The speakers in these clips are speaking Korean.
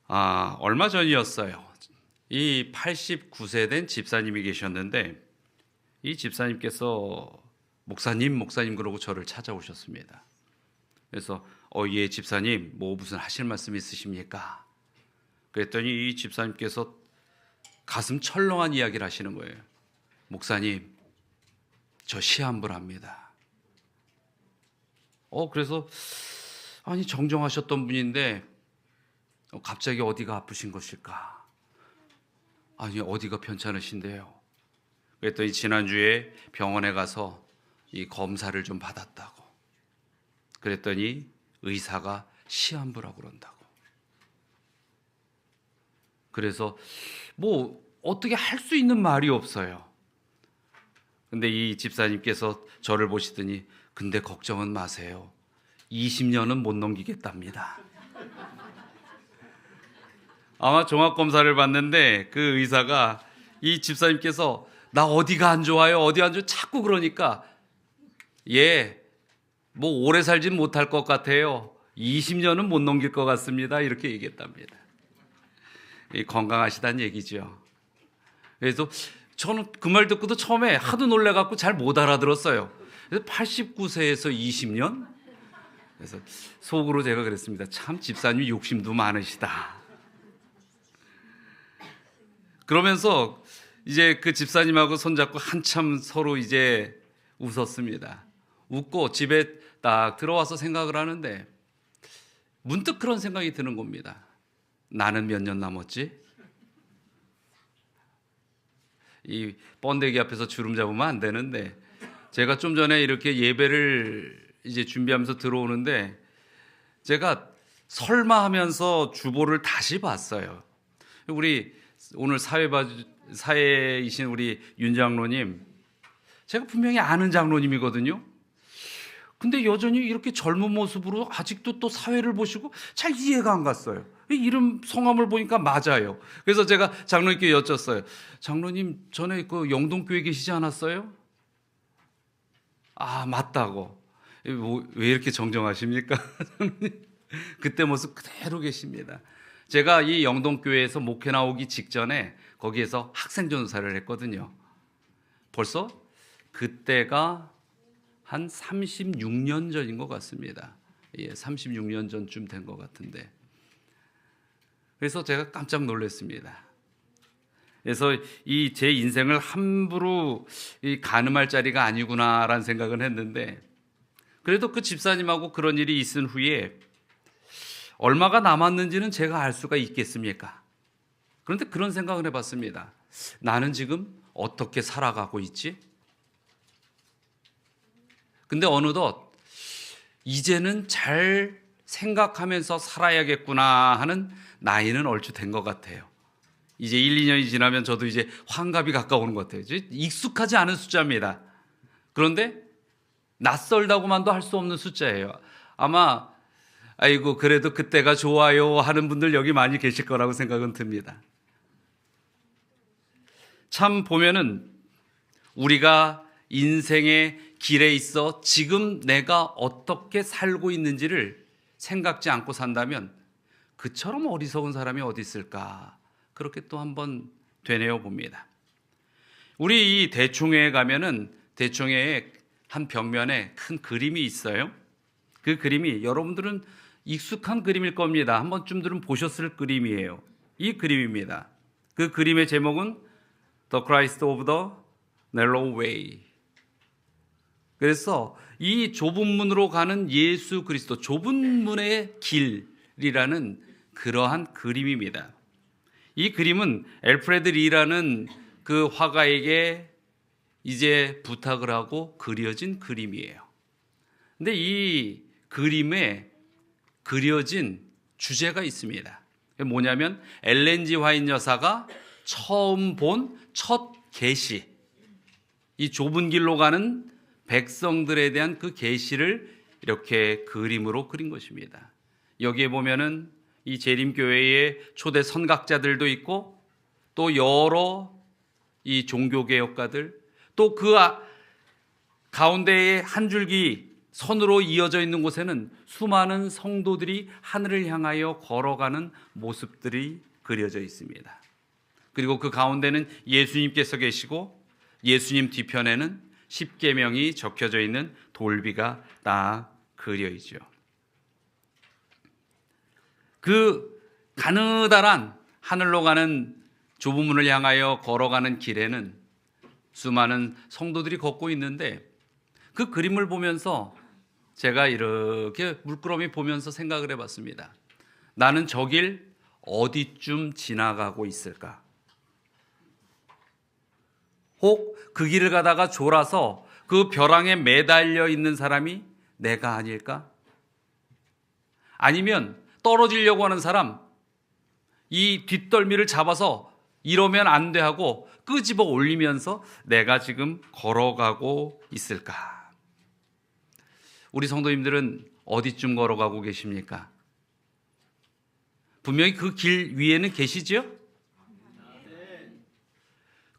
얼마 전이었어요. 이 89세 된 집사님이 계셨는데 이 집사님께서 목사님 그러고 저를 찾아오셨습니다. 그래서 예 집사님 뭐 무슨 하실 말씀 있으십니까? 그랬더니 이 집사님께서 가슴 철렁한 이야기를 하시는 거예요. 목사님 저 시한부랍니다. 그래서 아니 정정하셨던 분인데 갑자기 어디가 아프신 것일까? 아니 어디가 편찮으신데요? 그랬더니 지난주에 병원에 가서 이 검사를 좀 받았다고. 그랬더니 의사가 시한부라고 그런다고. 그래서 뭐 어떻게 할 수 있는 말이 없어요. 근데 이 집사님께서 저를 보시더니 근데 걱정은 마세요. 20년은 못 넘기겠답니다. 아마 종합검사를 받는데 그 의사가 이 집사님께서 나 어디가 안 좋아요? 어디 안 좋아요? 자꾸 그러니까 뭐 오래 살진 못할 것 같아요. 20년은 못 넘길 것 같습니다. 이렇게 얘기했답니다. 건강하시다는 얘기죠. 그래서 저는 그 말 듣고도 처음에 하도 놀래갖고 잘 못 알아들었어요. 그래서 89세에서 20년? 그래서 속으로 제가 그랬습니다. 참 집사님 욕심도 많으시다. 그러면서 이제 그 집사님하고 손잡고 한참 서로 이제 웃었습니다. 웃고 집에 딱 들어와서 생각을 하는데 문득 그런 생각이 드는 겁니다. 나는 몇 년 남았지? 이 번데기 앞에서 주름 잡으면 안 되는데 제가 좀 전에 이렇게 예배를 이제 준비하면서 들어오는데 제가 설마 하면서 주보를 다시 봤어요. 우리 오늘 사회이신 우리 윤 장로님, 제가 분명히 아는 장로님이거든요. 근데 여전히 이렇게 젊은 모습으로 아직도 또 사회를 보시고 잘 이해가 안 갔어요. 이름 성함을 보니까 맞아요. 그래서 제가 장로님께 여쭸어요. 장로님 전에 그 영동교회 계시지 않았어요? 맞다고. 왜 이렇게 정정하십니까? 그때 모습 그대로 계십니다. 제가 이 영동교회에서 목회 나오기 직전에 거기에서 학생 전도사를 했거든요. 벌써 그때가 한 36년 전인 것 같습니다. 36년 전쯤 된 것 같은데. 그래서 제가 깜짝 놀랐습니다. 그래서 이 제 인생을 함부로 가늠할 자리가 아니구나라는 생각은 했는데, 그래도 그 집사님하고 그런 일이 있은 후에 얼마가 남았는지는 제가 알 수가 있겠습니까? 그런데 그런 생각을 해봤습니다. 나는 지금 어떻게 살아가고 있지? 근데 어느덧 이제는 잘 생각하면서 살아야겠구나 하는 나이는 얼추 된 것 같아요. 이제 1, 2년이 지나면 저도 이제 환갑이 가까우는 것 같아요. 익숙하지 않은 숫자입니다. 그런데 낯설다고만도 할 수 없는 숫자예요. 아마 아이고 그래도 그때가 좋아요 하는 분들 여기 많이 계실 거라고 생각은 듭니다. 참 보면은 우리가 인생의 길에 있어 지금 내가 어떻게 살고 있는지를 생각지 않고 산다면 그처럼 어리석은 사람이 어디 있을까? 그렇게 또 한번 되뇌어 봅니다. 우리 이 대충회에 가면은 대충회에 한 벽면에 큰 그림이 있어요. 그 그림이 여러분들은 익숙한 그림일 겁니다. 한 번쯤들은 보셨을 그림이에요. 이 그림입니다. 그 그림의 제목은 The Christ of the Narrow Way. 그래서 이 좁은 문으로 가는 예수 그리스도, 좁은 문의 길이라는 그러한 그림입니다. 이 그림은 엘프레드 리라는 그 화가에게 이제 부탁을 하고 그려진 그림이에요. 근데 이 그림에 그려진 주제가 있습니다. 뭐냐면 엘렌 G 화이트 여사가 처음 본 첫 계시, 이 좁은 길로 가는 백성들에 대한 그 계시를 이렇게 그림으로 그린 것입니다. 여기에 보면은 이 재림교회의 초대 선각자들도 있고 또 여러 이 종교개혁가들, 또 그 가운데에 한 줄기 선으로 이어져 있는 곳에는 수많은 성도들이 하늘을 향하여 걸어가는 모습들이 그려져 있습니다. 그리고 그 가운데는 예수님께서 계시고 예수님 뒤편에는 십계명이 적혀져 있는 돌비가 딱 그려 있죠. 그 가느다란 하늘로 가는 좁은 문을 향하여 걸어가는 길에는 수많은 성도들이 걷고 있는데, 그 그림을 보면서 제가 이렇게 물끄러미 보면서 생각을 해봤습니다. 나는 저 길 어디쯤 지나가고 있을까? 혹 그 길을 가다가 졸아서 그 벼랑에 매달려 있는 사람이 내가 아닐까? 아니면 떨어지려고 하는 사람, 이 뒷덜미를 잡아서 이러면 안 돼 하고 끄집어 올리면서 내가 지금 걸어가고 있을까? 우리 성도님들은 어디쯤 걸어가고 계십니까? 분명히 그 길 위에는 계시죠?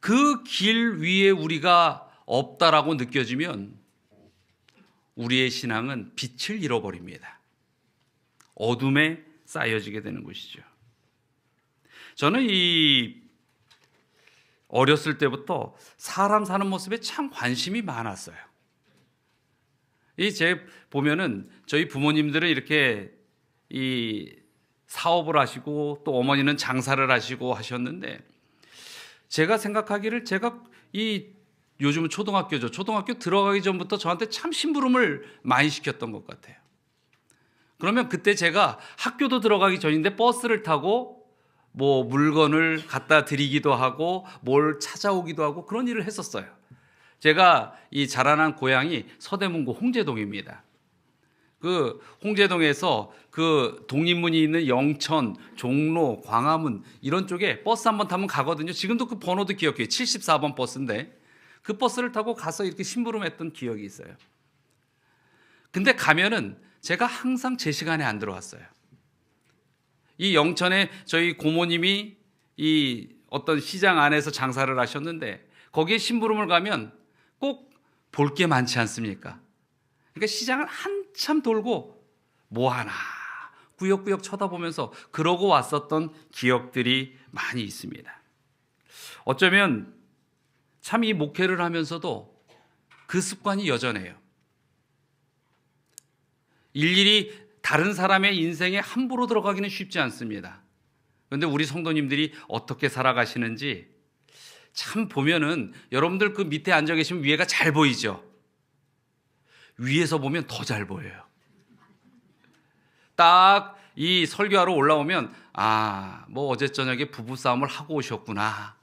그 길 위에 우리가 없다라고 느껴지면 우리의 신앙은 빛을 잃어버립니다. 어둠에 쌓여지게 되는 것이죠. 저는 어렸을 때부터 사람 사는 모습에 참 관심이 많았어요. 제 보면은 저희 부모님들은 이렇게 사업을 하시고 또 어머니는 장사를 하시고 하셨는데, 제가 생각하기를 제가 요즘은 초등학교죠. 초등학교 들어가기 전부터 저한테 참 심부름을 많이 시켰던 것 같아요. 그러면 그때 제가 학교도 들어가기 전인데 버스를 타고 뭐 물건을 갖다 드리기도 하고 뭘 찾아오기도 하고 그런 일을 했었어요. 제가 자라난 고향이 서대문구 홍제동입니다. 그 홍제동에서 그 독립문이 있는 영천, 종로, 광화문 이런 쪽에 버스 한번 타면 가거든요. 지금도 그 번호도 기억해요. 74번 버스인데 그 버스를 타고 가서 이렇게 심부름했던 기억이 있어요. 근데 가면은 제가 항상 제 시간에 안 들어왔어요. 이 영천에 저희 고모님이 어떤 시장 안에서 장사를 하셨는데 거기에 심부름을 가면 꼭 볼 게 많지 않습니까? 그러니까 시장을 한참 돌고 뭐 하나 꾸역꾸역 쳐다보면서 그러고 왔었던 기억들이 많이 있습니다. 어쩌면 참 이 목회를 하면서도 그 습관이 여전해요. 일일이 다른 사람의 인생에 함부로 들어가기는 쉽지 않습니다. 그런데 우리 성도님들이 어떻게 살아가시는지 참 보면은, 여러분들 그 밑에 앉아 계시면 위에가 잘 보이죠? 위에서 보면 더 잘 보여요. 딱 이 설교하러 올라오면 뭐 어제 저녁에 부부싸움을 하고 오셨구나,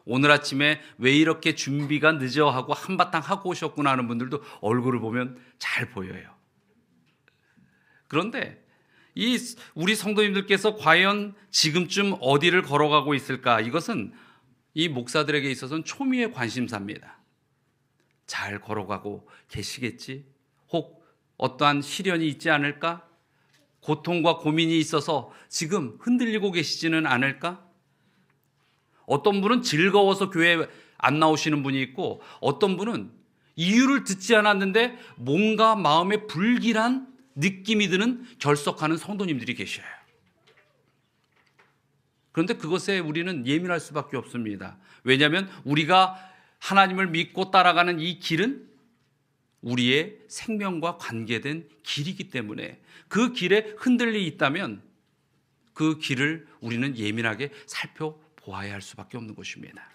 오늘 아침에 왜 이렇게 준비가 늦어 하고 한바탕 하고 오셨구나 하는 분들도 얼굴을 보면 잘 보여요. 그런데 우리 성도님들께서 과연 지금쯤 어디를 걸어가고 있을까? 이것은 이 목사들에게 있어서는 초미의 관심사입니다. 잘 걸어가고 계시겠지? 혹 어떠한 시련이 있지 않을까? 고통과 고민이 있어서 지금 흔들리고 계시지는 않을까? 어떤 분은 즐거워서 교회에 안 나오시는 분이 있고, 어떤 분은 이유를 듣지 않았는데 뭔가 마음에 불길한 느낌이 드는 결석하는 성도님들이 계셔요. 그런데 그것에 우리는 예민할 수밖에 없습니다. 왜냐하면 우리가 하나님을 믿고 따라가는 이 길은 우리의 생명과 관계된 길이기 때문에 그 길에 흔들림이 있다면 그 길을 우리는 예민하게 살펴보아야 할 수밖에 없는 것입니다.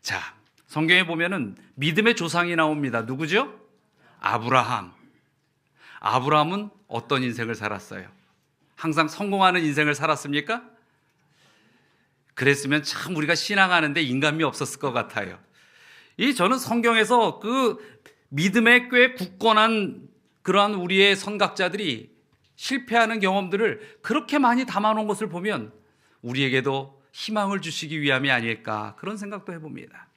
자, 성경에 보면은 믿음의 조상이 나옵니다. 누구죠? 아브라함. 아브라함은 어떤 인생을 살았어요? 항상 성공하는 인생을 살았습니까? 그랬으면 참 우리가 신앙하는데 인간미 없었을 것 같아요. 저는 성경에서 그 믿음에 꽤 굳건한 그러한 우리의 선각자들이 실패하는 경험들을 그렇게 많이 담아놓은 것을 보면 우리에게도 희망을 주시기 위함이 아닐까, 그런 생각도 해봅니다.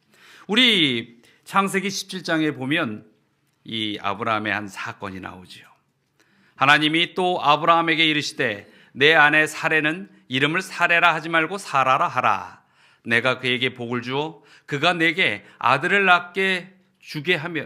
우리 창세기 17장에 보면 이 아브라함의 한 사건이 나오죠. 하나님이 또 아브라함에게 이르시되 내 아내 사레는 이름을 사레라 하지 말고 사라라 하라. 내가 그에게 복을 주어 그가 내게 아들을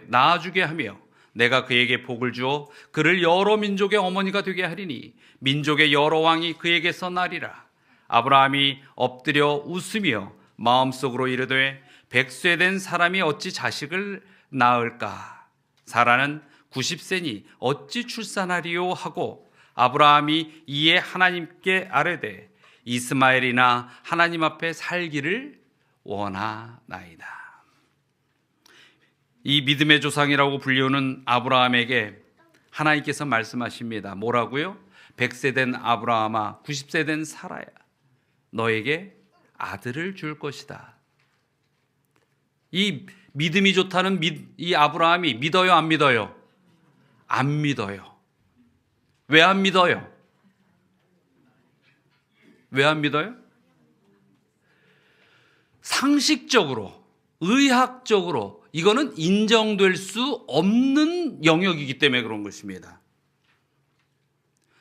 낳아주게 하며 내가 그에게 복을 주어 그를 여러 민족의 어머니가 되게 하리니 민족의 여러 왕이 그에게서 나리라. 아브라함이 엎드려 웃으며 마음속으로 이르되 백세 된 사람이 어찌 자식을 낳을까? 사라는 90세니 어찌 출산하리요 하고 아브라함이 이에 하나님께 아뢰되 이스마엘이나 하나님 앞에 살기를 원하나이다. 이 믿음의 조상이라고 불리우는 아브라함에게 하나님께서 말씀하십니다. 뭐라고요? 100세 된 아브라함아, 90세 된 사라야, 너에게 아들을 줄 것이다. 이 믿음이 좋다는 이 아브라함이 믿어요, 안 믿어요? 안 믿어요. 왜 안 믿어요? 왜 안 믿어요? 상식적으로, 의학적으로 이거는 인정될 수 없는 영역이기 때문에 그런 것입니다.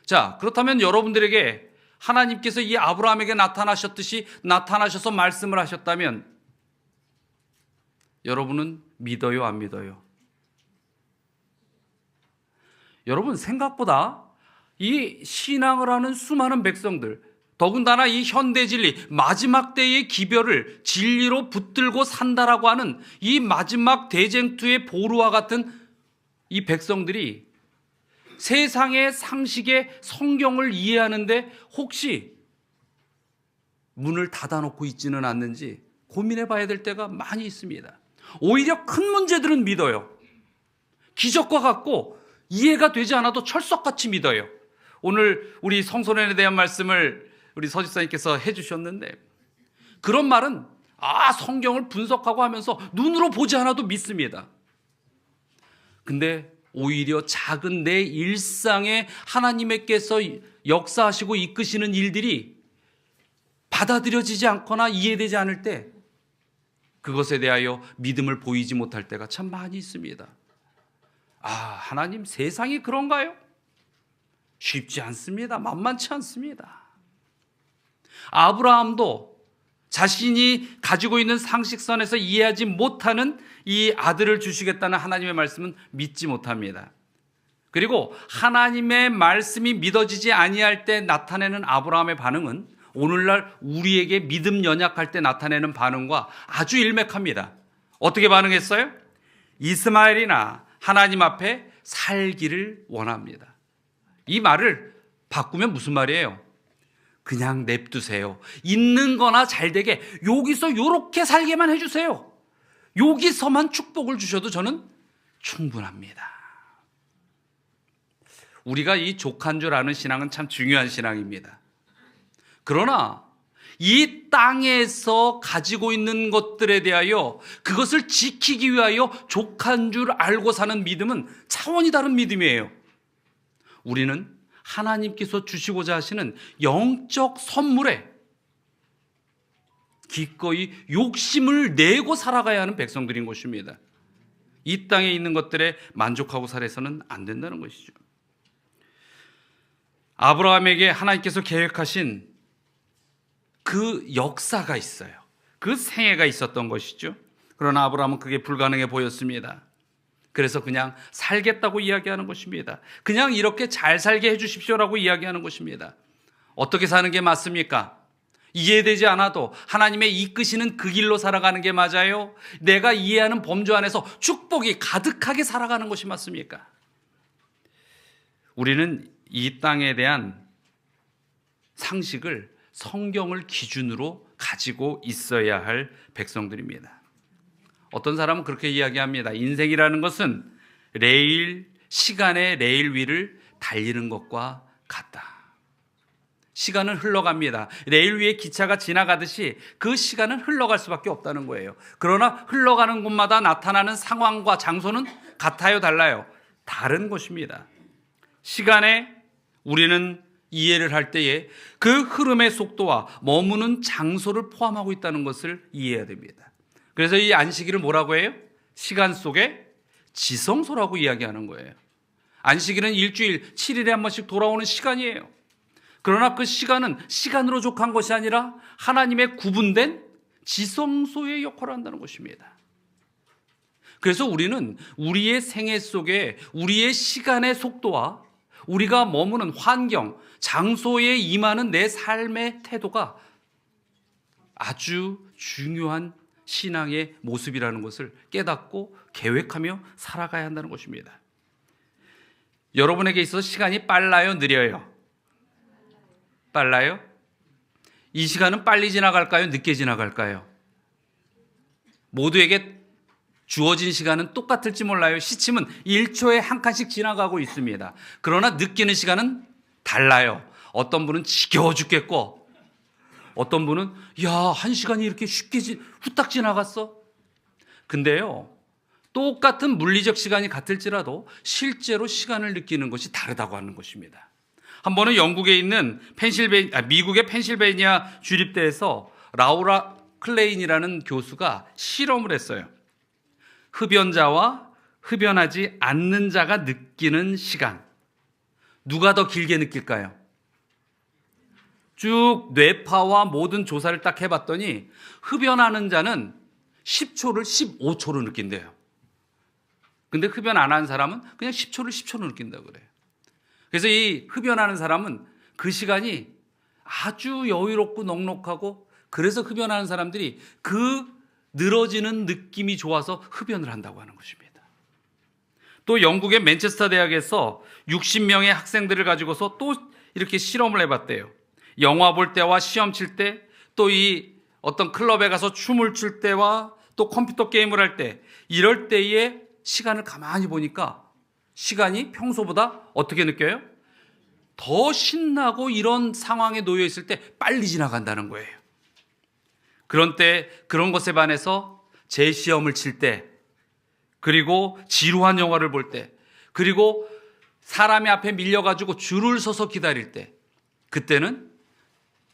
자, 그렇다면 여러분들에게 하나님께서 이 아브라함에게 나타나셨듯이 나타나셔서 말씀을 하셨다면 여러분은 믿어요, 안 믿어요? 여러분, 생각보다 이 신앙을 하는 수많은 백성들, 더군다나 이 현대 진리, 마지막 때의 기별을 진리로 붙들고 산다라고 하는 이 마지막 대쟁투의 보루와 같은 이 백성들이 세상의 상식의 성경을 이해하는데 혹시 문을 닫아놓고 있지는 않는지 고민해 봐야 될 때가 많이 있습니다. 오히려 큰 문제들은 믿어요. 기적과 같고 이해가 되지 않아도 철석같이 믿어요. 오늘 우리 성소년에 대한 말씀을 우리 서집사님께서 해주셨는데 그런 말은 성경을 분석하고 하면서 눈으로 보지 않아도 믿습니다. 근데 오히려 작은 내 일상에 하나님께서 역사하시고 이끄시는 일들이 받아들여지지 않거나 이해되지 않을 때 그것에 대하여 믿음을 보이지 못할 때가 참 많이 있습니다. 하나님 세상이 그런가요? 쉽지 않습니다. 만만치 않습니다. 아브라함도 자신이 가지고 있는 상식선에서 이해하지 못하는 이 아들을 주시겠다는 하나님의 말씀은 믿지 못합니다. 그리고 하나님의 말씀이 믿어지지 아니할 때 나타내는 아브라함의 반응은 오늘날 우리에게 믿음 연약할 때 나타내는 반응과 아주 일맥합니다. 어떻게 반응했어요? 이스마엘이나 하나님 앞에 살기를 원합니다. 이 말을 바꾸면 무슨 말이에요? 그냥 냅두세요. 있는 거나 잘 되게 여기서 요렇게 살게만 해주세요. 여기서만 축복을 주셔도 저는 충분합니다. 우리가 이 족한 줄 아는 신앙은 참 중요한 신앙입니다. 그러나 이 땅에서 가지고 있는 것들에 대하여 그것을 지키기 위하여 족한 줄 알고 사는 믿음은 차원이 다른 믿음이에요. 우리는 하나님께서 주시고자 하시는 영적 선물에 기꺼이 욕심을 내고 살아가야 하는 백성들인 것입니다. 이 땅에 있는 것들에 만족하고 살아서는 안 된다는 것이죠. 아브라함에게 하나님께서 계획하신 그 역사가 있어요. 그 생애가 있었던 것이죠. 그러나 아브라함은 그게 불가능해 보였습니다. 그래서 그냥 살겠다고 이야기하는 것입니다. 그냥 이렇게 잘 살게 해주십시오라고 이야기하는 것입니다. 어떻게 사는 게 맞습니까? 이해되지 않아도 하나님의 이끄시는 그 길로 살아가는 게 맞아요? 내가 이해하는 범주 안에서 축복이 가득하게 살아가는 것이 맞습니까? 우리는 이 땅에 대한 상식을 성경을 기준으로 가지고 있어야 할 백성들입니다. 어떤 사람은 그렇게 이야기합니다. 인생이라는 것은 시간의 레일 위를 달리는 것과 같다. 시간은 흘러갑니다. 레일 위에 기차가 지나가듯이 그 시간은 흘러갈 수밖에 없다는 거예요. 그러나 흘러가는 곳마다 나타나는 상황과 장소는 같아요, 달라요? 다른 것입니다. 시간에 우리는 이해를 할 때에 그 흐름의 속도와 머무는 장소를 포함하고 있다는 것을 이해해야 됩니다. 그래서 이 안식일을 뭐라고 해요? 시간 속의 지성소라고 이야기하는 거예요. 안식일은 일주일 7일에 한 번씩 돌아오는 시간이에요. 그러나 그 시간은 시간으로 족한 것이 아니라 하나님의 구분된 지성소의 역할을 한다는 것입니다. 그래서 우리는 우리의 생애 속에 우리의 시간의 속도와 우리가 머무는 환경, 장소에 임하는 내 삶의 태도가 아주 중요한 신앙의 모습이라는 것을 깨닫고 계획하며 살아가야 한다는 것입니다. 여러분에게 있어서 시간이 빨라요, 느려요? 빨라요? 이 시간은 빨리 지나갈까요, 늦게 지나갈까요? 모두에게 주어진 시간은 똑같을지 몰라요. 시침은 1초에 한 칸씩 지나가고 있습니다. 그러나 느끼는 시간은 달라요. 어떤 분은 지겨워 죽겠고, 어떤 분은 야, 한 시간이 이렇게 쉽게 후딱 지나갔어? 근데요, 똑같은 물리적 시간이 같을지라도 실제로 시간을 느끼는 것이 다르다고 하는 것입니다. 한 번은 영국에 있는 미국의 펜실베이니아 주립대에서 라우라 클레인이라는 교수가 실험을 했어요. 흡연자와 흡연하지 않는 자가 느끼는 시간, 누가 더 길게 느낄까요? 쭉 뇌파와 모든 조사를 딱 해봤더니 흡연하는 자는 10초를 15초로 느낀대요. 근데 흡연 안 하는 사람은 그냥 10초를 10초로 느낀다고 그래요. 그래서 이 흡연하는 사람은 그 시간이 아주 여유롭고 넉넉하고, 그래서 흡연하는 사람들이 그 늘어지는 느낌이 좋아서 흡연을 한다고 하는 것입니다. 또 영국의 맨체스터 대학에서 60명의 학생들을 가지고서 또 이렇게 실험을 해봤대요. 영화 볼 때와 시험 칠 때, 또 이 어떤 클럽에 가서 춤을 출 때와 또 컴퓨터 게임을 할 때, 이럴 때의 시간을 가만히 보니까 시간이 평소보다 어떻게 느껴요? 더 신나고 이런 상황에 놓여 있을 때 빨리 지나간다는 거예요. 그런 것에 반해서 재시험을 칠 때, 그리고 지루한 영화를 볼 때, 그리고 사람이 앞에 밀려가지고 줄을 서서 기다릴 때, 그때는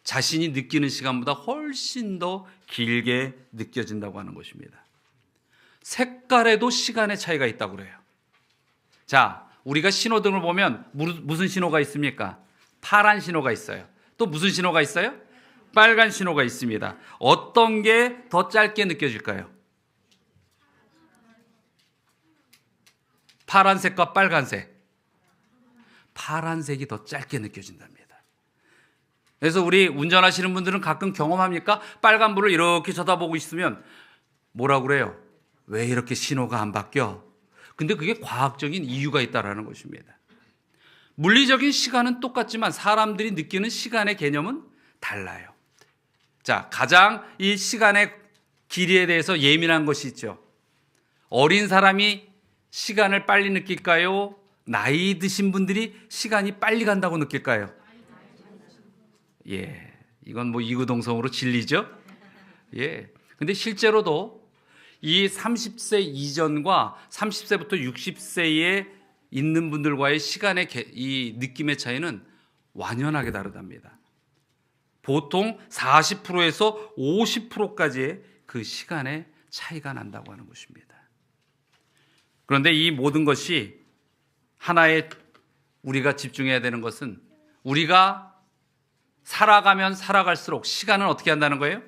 자신이 느끼는 시간보다 훨씬 더 길게 느껴진다고 하는 것입니다. 색깔에도 시간의 차이가 있다고 그래요. 자, 우리가 신호등을 보면 무슨 신호가 있습니까? 파란 신호가 있어요. 또 무슨 신호가 있어요? 빨간 신호가 있습니다. 어떤 게 더 짧게 느껴질까요? 파란색과 빨간색. 파란색이 더 짧게 느껴진답니다. 그래서 우리 운전하시는 분들은 가끔 경험합니까? 빨간불을 이렇게 쳐다보고 있으면 뭐라고 그래요? 왜 이렇게 신호가 안 바뀌어? 근데 그게 과학적인 이유가 있다는 것입니다. 물리적인 시간은 똑같지만 사람들이 느끼는 시간의 개념은 달라요. 자, 가장 이 시간의 길이에 대해서 예민한 것이 있죠. 어린 사람이 시간을 빨리 느낄까요? 나이 드신 분들이 시간이 빨리 간다고 느낄까요? 예, 이건 뭐 이구동성으로 진리죠? 예. 근데 실제로도 이 30세 이전과 30세부터 60세에 있는 분들과의 시간의 이 느낌의 차이는 완연하게 다르답니다. 보통 40%에서 50%까지의 그 시간의 차이가 난다고 하는 것입니다. 그런데 이 모든 것이 하나의 우리가 집중해야 되는 것은, 우리가 살아가면 살아갈수록 시간은 어떻게 한다는 거예요?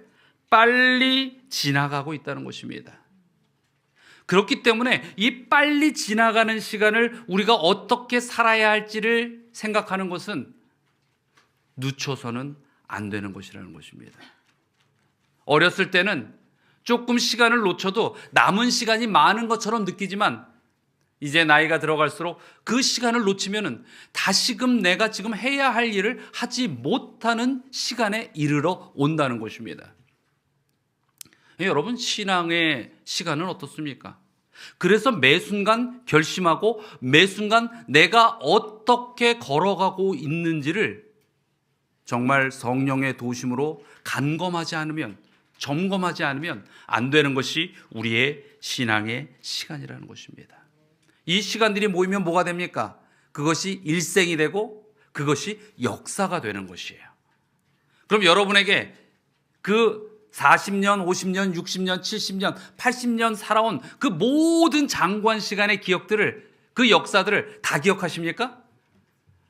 빨리 지나가고 있다는 것입니다. 그렇기 때문에 이 빨리 지나가는 시간을 우리가 어떻게 살아야 할지를 생각하는 것은 늦춰서는 안 되는 것이라는 것입니다. 어렸을 때는 조금 시간을 놓쳐도 남은 시간이 많은 것처럼 느끼지만, 이제 나이가 들어갈수록 그 시간을 놓치면은 다시금 내가 지금 해야 할 일을 하지 못하는 시간에 이르러 온다는 것입니다. 여러분, 신앙의 시간은 어떻습니까? 그래서 매 순간 결심하고 매 순간 내가 어떻게 걸어가고 있는지를 정말 성령의 도심으로 점검하지 않으면 안 되는 것이 우리의 신앙의 시간이라는 것입니다. 이 시간들이 모이면 뭐가 됩니까? 그것이 일생이 되고 그것이 역사가 되는 것이에요. 그럼 여러분에게 그 40년, 50년, 60년, 70년, 80년 살아온 그 모든 장관 시간의 기억들을, 그 역사들을 다 기억하십니까?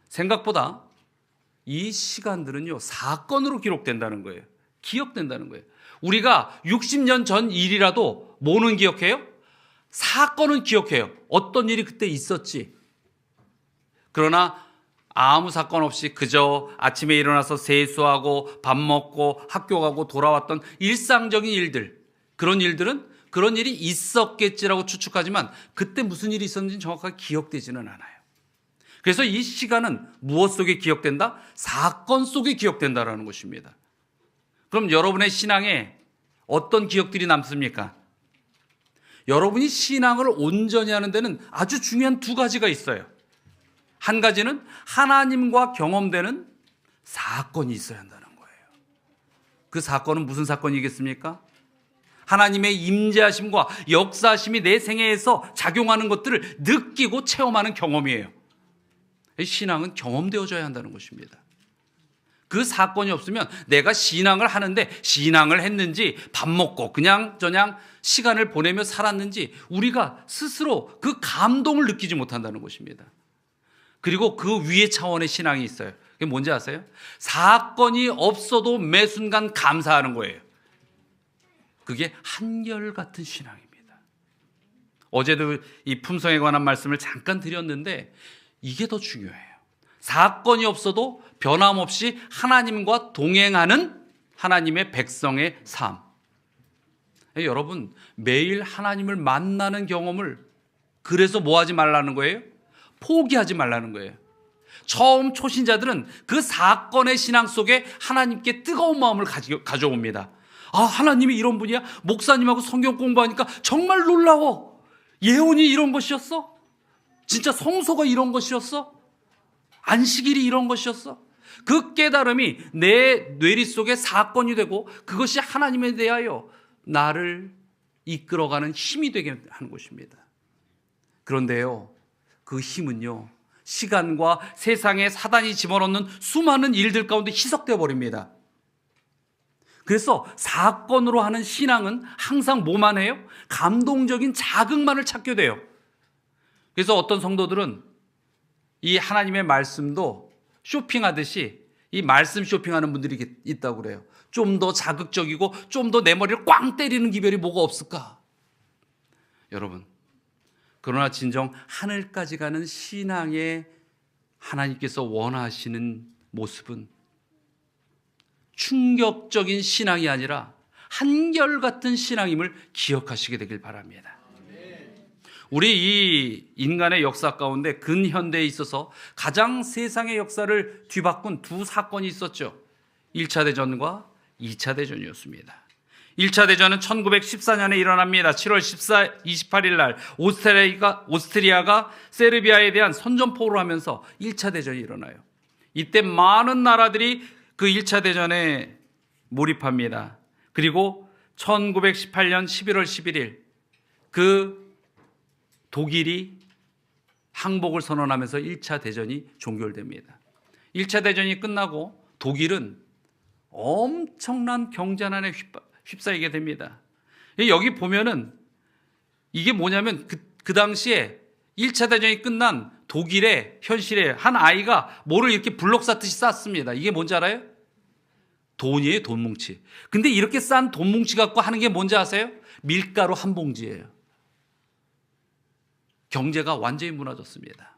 생각보다 이 시간들은요, 사건으로 기록된다는 거예요. 기억된다는 거예요. 우리가 60년 전 일이라도 뭐는 기억해요? 사건은 기억해요. 어떤 일이 그때 있었지. 그러나 아무 사건 없이 그저 아침에 일어나서 세수하고 밥 먹고 학교 가고 돌아왔던 일상적인 일들, 그런 일들은 그런 일이 있었겠지라고 추측하지만 그때 무슨 일이 있었는지 정확하게 기억되지는 않아요. 그래서 이 시간은 무엇 속에 기억된다? 사건 속에 기억된다라는 것입니다. 그럼 여러분의 신앙에 어떤 기억들이 남습니까? 여러분이 신앙을 온전히 하는 데는 아주 중요한 두 가지가 있어요. 한 가지는 하나님과 경험되는 사건이 있어야 한다는 거예요. 그 사건은 무슨 사건이겠습니까? 하나님의 임재하심과 역사하심이 내 생애에서 작용하는 것들을 느끼고 체험하는 경험이에요. 신앙은 경험되어져야 한다는 것입니다. 그 사건이 없으면 내가 신앙을 하는데 신앙을 했는지 밥 먹고 그냥 저냥 시간을 보내며 살았는지 우리가 스스로 그 감동을 느끼지 못한다는 것입니다. 그리고 그 위의 차원의 신앙이 있어요. 그게 뭔지 아세요? 사건이 없어도 매 순간 감사하는 거예요. 그게 한결같은 신앙입니다. 어제도 이 품성에 관한 말씀을 잠깐 드렸는데 이게 더 중요해요. 사건이 없어도 변함없이 하나님과 동행하는 하나님의 백성의 삶. 여러분, 매일 하나님을 만나는 경험을 그래서 뭐 하지 말라는 거예요? 포기하지 말라는 거예요. 처음 초신자들은 그 사건의 신앙 속에 하나님께 뜨거운 마음을 가져옵니다. 아, 하나님이 이런 분이야? 목사님하고 성경 공부하니까 정말 놀라워. 예언이 이런 것이었어? 진짜 성소가 이런 것이었어? 안식일이 이런 것이었어? 그 깨달음이 내 뇌리 속에 사건이 되고 그것이 하나님에 대하여 나를 이끌어가는 힘이 되게 하는 것입니다. 그런데요, 그 힘은요, 시간과 세상에 사단이 집어넣는 수많은 일들 가운데 희석되어 버립니다. 그래서 사건으로 하는 신앙은 항상 뭐만 해요? 감동적인 자극만을 찾게 돼요. 그래서 어떤 성도들은 이 하나님의 말씀도 쇼핑하듯이 이 말씀 쇼핑하는 분들이 있다고 그래요. 좀 더 자극적이고 좀 더 내 머리를 꽝 때리는 기별이 뭐가 없을까? 여러분, 그러나 진정 하늘까지 가는 신앙에 하나님께서 원하시는 모습은 충격적인 신앙이 아니라 한결같은 신앙임을 기억하시게 되길 바랍니다. 우리 이 인간의 역사 가운데 근현대에 있어서 가장 세상의 역사를 뒤바꾼 두 사건이 있었죠. 1차 대전과 2차 대전이었습니다. 1차 대전은 1914년에 일어납니다. 7월 28일 날 오스트리아가 세르비아에 대한 선전포고를 하면서 1차 대전이 일어나요. 이때 많은 나라들이 그 1차 대전에 몰입합니다. 그리고 1918년 11월 11일 그 독일이 항복을 선언하면서 1차 대전이 종결됩니다. 1차 대전이 끝나고 독일은 엄청난 경제난에 휩싸이게 됩니다. 여기 보면은 이게 뭐냐면 그 당시에 1차 대전이 끝난 독일의 현실에 한 아이가 뭐를 이렇게 블록 쌓듯이 쌌습니다. 이게 뭔지 알아요? 돈이에요, 돈뭉치. 근데 이렇게 싼 돈뭉치 갖고 하는 게 뭔지 아세요? 밀가루 한 봉지예요. 경제가 완전히 무너졌습니다.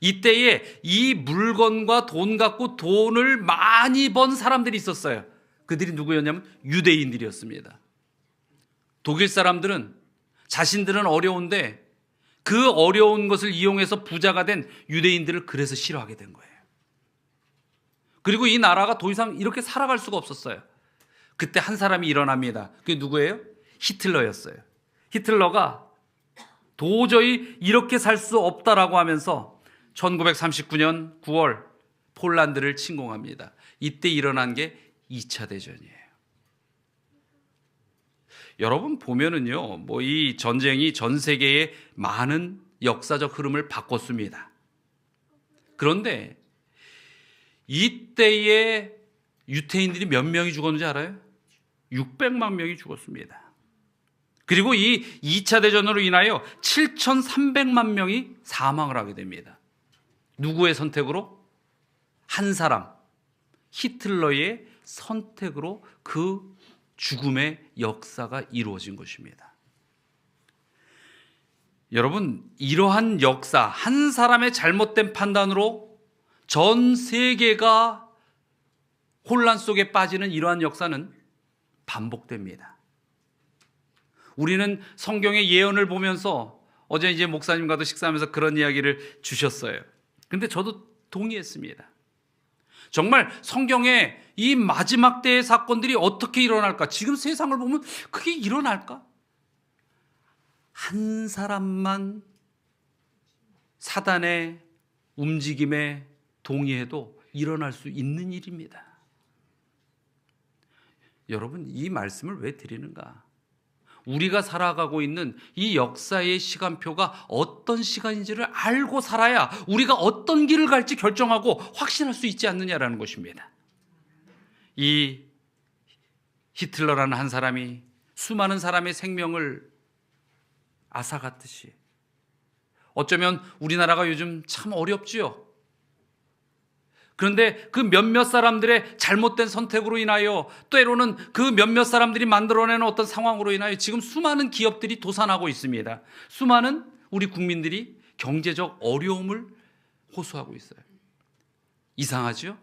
이때에 이 물건과 돈 갖고 돈을 많이 번 사람들이 있었어요. 그들이 누구였냐면 유대인들이었습니다. 독일 사람들은 자신들은 어려운데 그 어려운 것을 이용해서 부자가 된 유대인들을 그래서 싫어하게 된 거예요. 그리고 이 나라가 더 이상 이렇게 살아갈 수가 없었어요. 그때 한 사람이 일어납니다. 그게 누구예요? 히틀러였어요. 히틀러가 도저히 이렇게 살 수 없다라고 하면서 1939년 9월 폴란드를 침공합니다. 이때 일어난 게 2차 대전이에요. 여러분 보면은요, 뭐 이 전쟁이 전 세계의 많은 역사적 흐름을 바꿨습니다. 그런데 이때에 유태인들이 몇 명이 죽었는지 알아요? 600만 명이 죽었습니다. 그리고 이 2차 대전으로 인하여 7,300만 명이 사망을 하게 됩니다. 누구의 선택으로? 한 사람, 히틀러의 선택으로 그 죽음의 역사가 이루어진 것입니다. 여러분, 이러한 역사, 한 사람의 잘못된 판단으로 전 세계가 혼란 속에 빠지는 이러한 역사는 반복됩니다. 우리는 성경의 예언을 보면서 어제 이제 목사님과도 식사하면서 그런 이야기를 주셨어요. 근데 저도 동의했습니다. 정말 성경에 이 마지막 때의 사건들이 어떻게 일어날까? 지금 세상을 보면 그게 일어날까? 한 사람만 사단의 움직임에 동의해도 일어날 수 있는 일입니다. 여러분, 이 말씀을 왜 드리는가? 우리가 살아가고 있는 이 역사의 시간표가 어떤 시간인지를 알고 살아야 우리가 어떤 길을 갈지 결정하고 확신할 수 있지 않느냐라는 것입니다. 이 히틀러라는 한 사람이 수많은 사람의 생명을 앗아갔듯이 어쩌면 우리나라가 요즘 참 어렵지요. 그런데 그 몇몇 사람들의 잘못된 선택으로 인하여, 때로는 그 몇몇 사람들이 만들어내는 어떤 상황으로 인하여 지금 수많은 기업들이 도산하고 있습니다. 수많은 우리 국민들이 경제적 어려움을 호소하고 있어요. 이상하죠?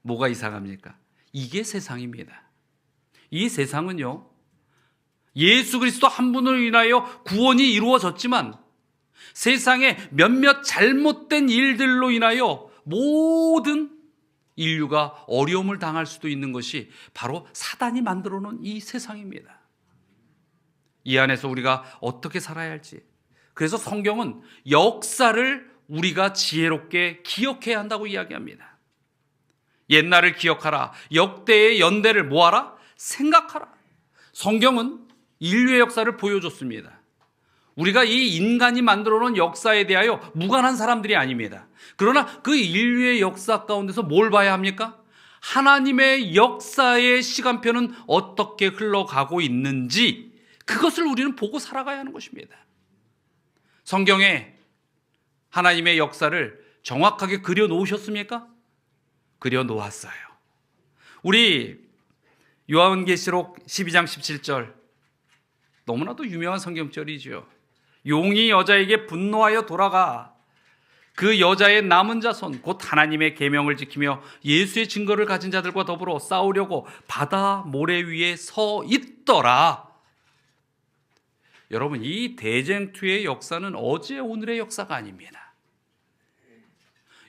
뭐가 이상합니까? 이게 세상입니다. 이 세상은요, 예수 그리스도 한 분으로 인하여 구원이 이루어졌지만 세상에 몇몇 잘못된 일들로 인하여 모든 인류가 어려움을 당할 수도 있는 것이 바로 사단이 만들어 놓은 이 세상입니다. 이 안에서 우리가 어떻게 살아야 할지, 그래서 성경은 역사를 우리가 지혜롭게 기억해야 한다고 이야기합니다. 옛날을 기억하라. 역대의 연대를 뭐하라? 생각하라. 성경은 인류의 역사를 보여줬습니다. 우리가 이 인간이 만들어 놓은 역사에 대하여 무관한 사람들이 아닙니다. 그러나 그 인류의 역사 가운데서 뭘 봐야 합니까? 하나님의 역사의 시간표는 어떻게 흘러가고 있는지, 그것을 우리는 보고 살아가야 하는 것입니다. 성경에 하나님의 역사를 정확하게 그려 놓으셨습니까? 그려 놓았어요. 우리 요한계시록 12장 17절, 너무나도 유명한 성경절이죠. 용이 여자에게 분노하여 돌아가 그 여자의 남은 자손 곧 하나님의 계명을 지키며 예수의 증거를 가진 자들과 더불어 싸우려고 바다 모래 위에 서 있더라. 여러분, 이 대쟁투의 역사는 어제 오늘의 역사가 아닙니다.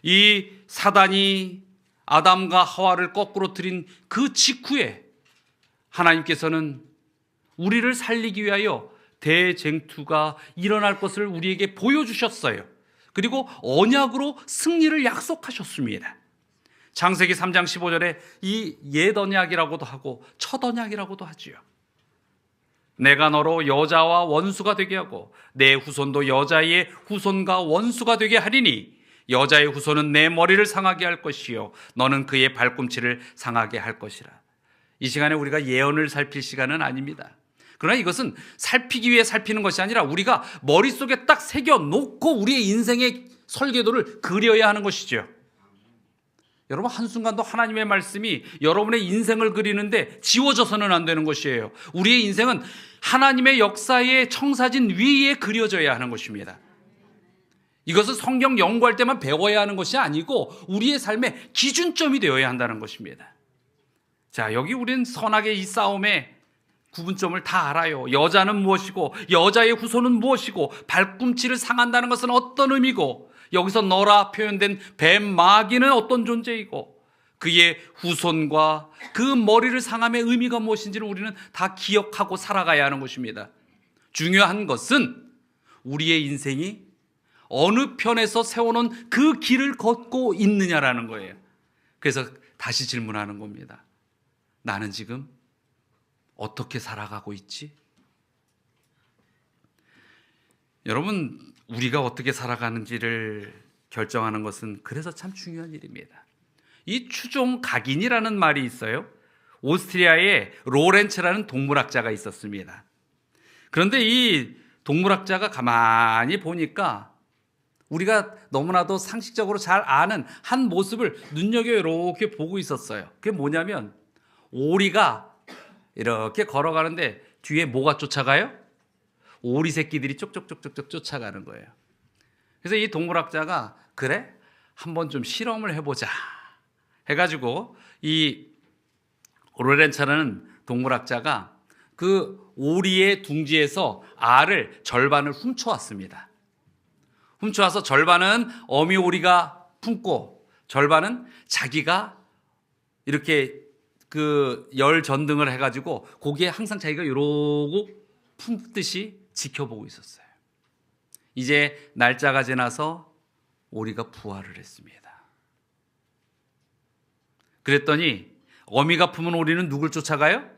이 사단이 아담과 하와를 거꾸로 들인 그 직후에 하나님께서는 우리를 살리기 위하여 대쟁투가 일어날 것을 우리에게 보여주셨어요. 그리고 언약으로 승리를 약속하셨습니다. 창세기 3장 15절에 이 옛 언약이라고도 하고 첫 언약이라고도 하지요. 내가 너로 여자와 원수가 되게 하고 내 후손도 여자의 후손과 원수가 되게 하리니 여자의 후손은 내 머리를 상하게 할 것이요 너는 그의 발꿈치를 상하게 할 것이라. 이 시간에 우리가 예언을 살필 시간은 아닙니다. 그러나 이것은 살피기 위해 살피는 것이 아니라 우리가 머릿속에 딱 새겨놓고 우리의 인생의 설계도를 그려야 하는 것이죠. 여러분, 한순간도 하나님의 말씀이 여러분의 인생을 그리는데 지워져서는 안 되는 것이에요. 우리의 인생은 하나님의 역사의 청사진 위에 그려져야 하는 것입니다. 이것은 성경 연구할 때만 배워야 하는 것이 아니고 우리의 삶의 기준점이 되어야 한다는 것입니다. 자, 여기 우리는 선악의 이 싸움에 구분점을 다 알아요. 여자는 무엇이고 여자의 후손은 무엇이고 발꿈치를 상한다는 것은 어떤 의미고 여기서 너라 표현된 뱀 마귀는 어떤 존재이고 그의 후손과 그 머리를 상함의 의미가 무엇인지를 우리는 다 기억하고 살아가야 하는 것입니다. 중요한 것은 우리의 인생이 어느 편에서 세워놓은 그 길을 걷고 있느냐라는 거예요. 그래서 다시 질문하는 겁니다. 나는 지금 어떻게 살아가고 있지? 여러분, 우리가 어떻게 살아가는지를 결정하는 것은 그래서 참 중요한 일입니다. 이 추종각인이라는 말이 있어요. 오스트리아에 로렌츠라는 동물학자가 있었습니다. 그런데 이 동물학자가 가만히 보니까 우리가 너무나도 상식적으로 잘 아는 한 모습을 눈여겨 이렇게 보고 있었어요. 그게 뭐냐면 오리가 이렇게 걸어가는데 뒤에 뭐가 쫓아가요? 오리 새끼들이 쪽쪽쪽쪽쪽 쫓아가는 거예요. 그래서 이 동물학자가 그래? 한번 좀 실험을 해보자 해가지고 이 로렌츠라는 동물학자가 그 오리의 둥지에서 알을 절반을 훔쳐왔습니다. 훔쳐와서 절반은 어미 오리가 품고 절반은 자기가 이렇게 그 열 전등을 해가지고 거기에 항상 자기가 이러고 품듯이 지켜보고 있었어요. 이제 날짜가 지나서 오리가 부화를 했습니다. 그랬더니 어미가 품은 오리는 누굴 쫓아가요?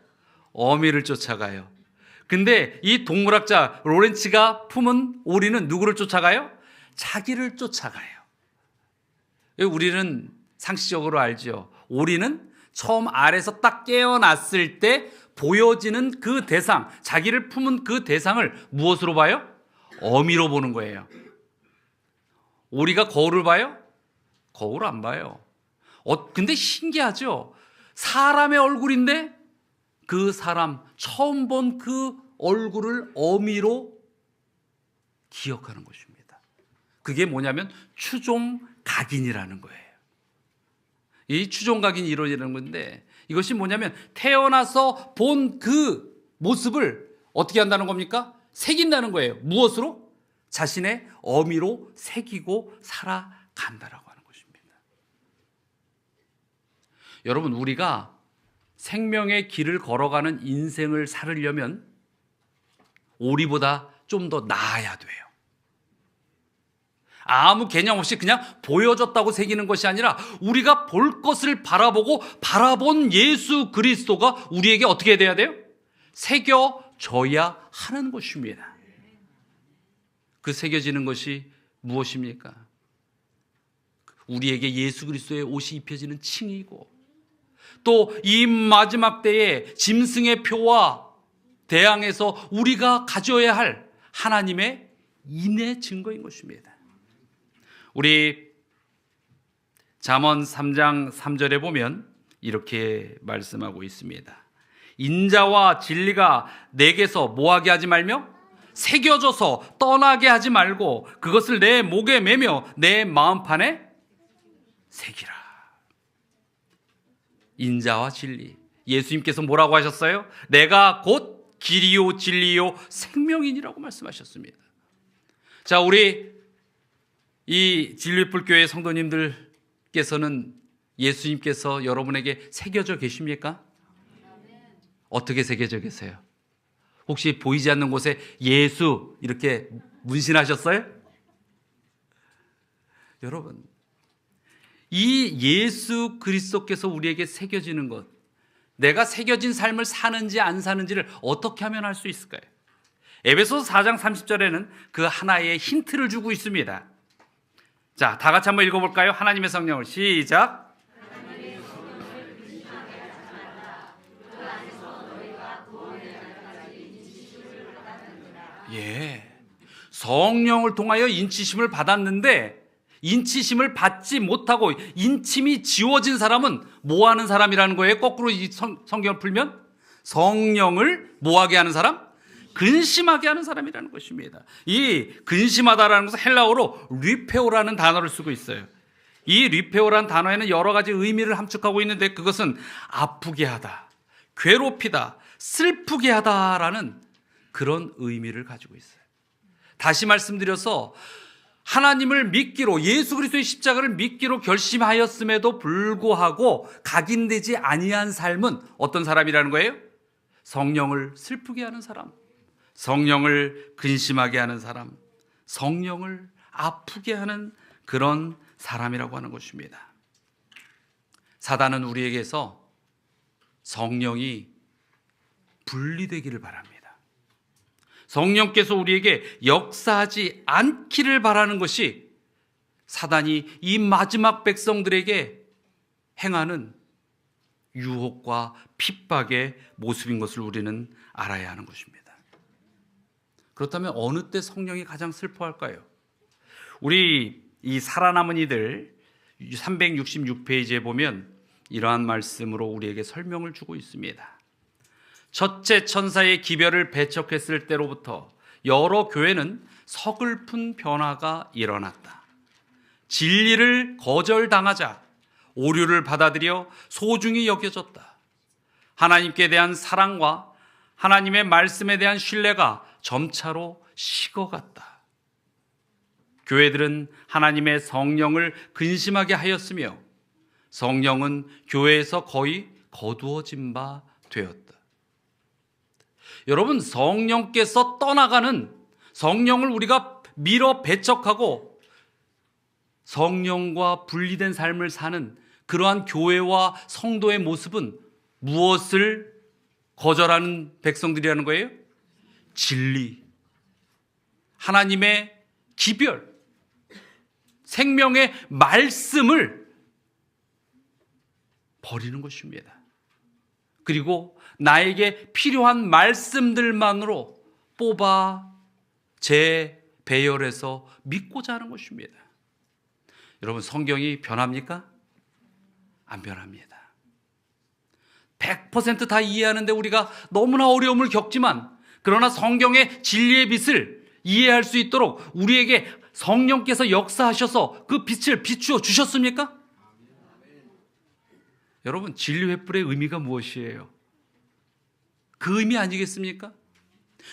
어미를 쫓아가요. 근데 이 동물학자 로렌츠가 품은 오리는 누구를 쫓아가요? 자기를 쫓아가요. 우리는 상식적으로 알죠. 오리는 처음 알에서 딱 깨어났을 때 보여지는 그 대상, 자기를 품은 그 대상을 무엇으로 봐요? 어미로 보는 거예요. 오리가 거울을 봐요? 거울 안 봐요. 근데 신기하죠? 사람의 얼굴인데 그 사람 처음 본 그 얼굴을 어미로 기억하는 것입니다. 그게 뭐냐면 추종각인이라는 거예요. 이 추종각인이 이루어지는 건데 이것이 뭐냐면 태어나서 본 그 모습을 어떻게 한다는 겁니까? 새긴다는 거예요. 무엇으로? 자신의 어미로 새기고 살아간다라고 하는 것입니다. 여러분, 우리가 생명의 길을 걸어가는 인생을 살으려면 오리보다 좀 더 나아야 돼요. 아무 개념 없이 그냥 보여줬다고 새기는 것이 아니라 우리가 볼 것을 바라보고 바라본 예수 그리스도가 우리에게 어떻게 돼야 돼요? 새겨져야 하는 것입니다. 그 새겨지는 것이 무엇입니까? 우리에게 예수 그리스도의 옷이 입혀지는 칭이고 또 이 마지막 때에 짐승의 표와 대항해서 우리가 가져야 할 하나님의 인의 증거인 것입니다. 우리 잠언 3장 3절에 보면 이렇게 말씀하고 있습니다. 인자와 진리가 내게서 뭐하게 하지 말며 새겨져서 떠나게 하지 말고 그것을 내 목에 매며 내 마음판에 새기라. 인자와 진리. 예수님께서 뭐라고 하셨어요? 내가 곧 길이요 진리요 생명이니라고 말씀하셨습니다. 자, 우리 이 진리불교회 성도님들께서는 예수님께서 여러분에게 새겨져 계십니까? 어떻게 새겨져 계세요? 혹시 보이지 않는 곳에 예수 이렇게 문신하셨어요? 여러분, 이 예수 그리스도께서 우리에게 새겨지는 것, 내가 새겨진 삶을 사는지 안 사는지를 어떻게 하면 알 수 있을까요? 에베소서 4장 30절에는 그 하나의 힌트를 주고 있습니다. 자, 다 같이 한번 읽어볼까요? 하나님의 성령을 시작. 예, 성령을 통하여 인치심을 받았는데 인치심을 받지 못하고 인침이 지워진 사람은 뭐하는 사람이라는 거예요? 거꾸로 이 성경을 풀면 성령을 뭐하게 하는 사람? 근심하게 하는 사람이라는 것입니다. 이 근심하다라는 것은 헬라어로 리페오라는 단어를 쓰고 있어요. 이 리페오라는 단어에는 여러 가지 의미를 함축하고 있는데 그것은 아프게 하다, 괴롭히다, 슬프게 하다라는 그런 의미를 가지고 있어요. 다시 말씀드려서 하나님을 믿기로 예수 그리스도의 십자가를 믿기로 결심하였음에도 불구하고 각인되지 아니한 삶은 어떤 사람이라는 거예요? 성령을 슬프게 하는 사람, 성령을 근심하게 하는 사람, 성령을 아프게 하는 그런 사람이라고 하는 것입니다. 사단은 우리에게서 성령이 분리되기를 바랍니다. 성령께서 우리에게 역사하지 않기를 바라는 것이 사단이 이 마지막 백성들에게 행하는 유혹과 핍박의 모습인 것을 우리는 알아야 하는 것입니다. 그렇다면 어느 때 성령이 가장 슬퍼할까요? 우리 이 살아남은 이들 366페이지에 보면 이러한 말씀으로 우리에게 설명을 주고 있습니다. 첫째 천사의 기별을 배척했을 때로부터 여러 교회는 서글픈 변화가 일어났다. 진리를 거절당하자 오류를 받아들여 소중히 여겨졌다. 하나님께 대한 사랑과 하나님의 말씀에 대한 신뢰가 점차로 식어갔다. 교회들은 하나님의 성령을 근심하게 하였으며 성령은 교회에서 거의 거두어진 바 되었다. 여러분, 성령께서 떠나가는, 성령을 우리가 밀어 배척하고 성령과 분리된 삶을 사는 그러한 교회와 성도의 모습은 무엇을 거절하는 백성들이라는 거예요? 진리, 하나님의 기별, 생명의 말씀을 버리는 것입니다. 그리고 나에게 필요한 말씀들만으로 뽑아 재배열해서 믿고자 하는 것입니다. 여러분, 성경이 변합니까? 안 변합니다. 100% 다 이해하는데 우리가 너무나 어려움을 겪지만, 그러나 성경의 진리의 빛을 이해할 수 있도록 우리에게 성령께서 역사하셔서 그 빛을 비추어 주셨습니까? 여러분, 진리 횃불의 의미가 무엇이에요? 그 의미 아니겠습니까?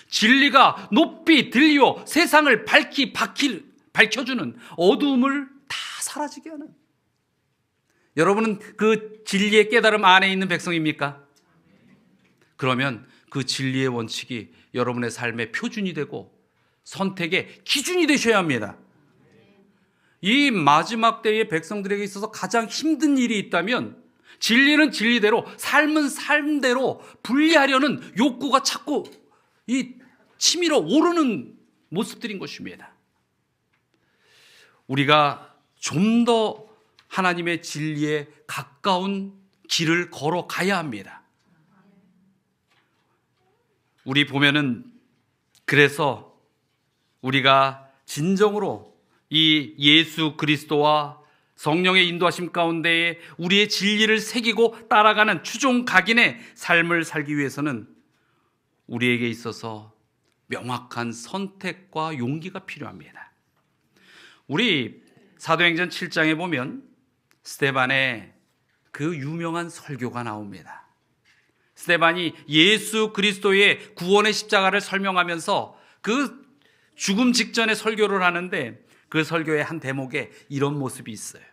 진리가 높이 들려 세상을 밝혀주는, 어두움을 다 사라지게 하는, 여러분은 그 진리의 깨달음 안에 있는 백성입니까? 그러면 그 진리의 원칙이 여러분의 삶의 표준이 되고 선택의 기준이 되셔야 합니다. 이 마지막 때의 백성들에게 있어서 가장 힘든 일이 있다면, 진리는 진리대로, 삶은 삶대로 분리하려는 욕구가 자꾸 치밀어 오르는 모습들인 것입니다. 우리가 좀 더 하나님의 진리에 가까운 길을 걸어가야 합니다. 우리 보면은, 그래서 우리가 진정으로 이 예수 그리스도와 성령의 인도하심 가운데에 우리의 진리를 새기고 따라가는 추종 각인의 삶을 살기 위해서는 우리에게 있어서 명확한 선택과 용기가 필요합니다. 우리 사도행전 7장에 보면 스데반의 그 유명한 설교가 나옵니다. 스데반이 예수 그리스도의 구원의 십자가를 설명하면서 그 죽음 직전에 설교를 하는데, 그 설교의 한 대목에 이런 모습이 있어요.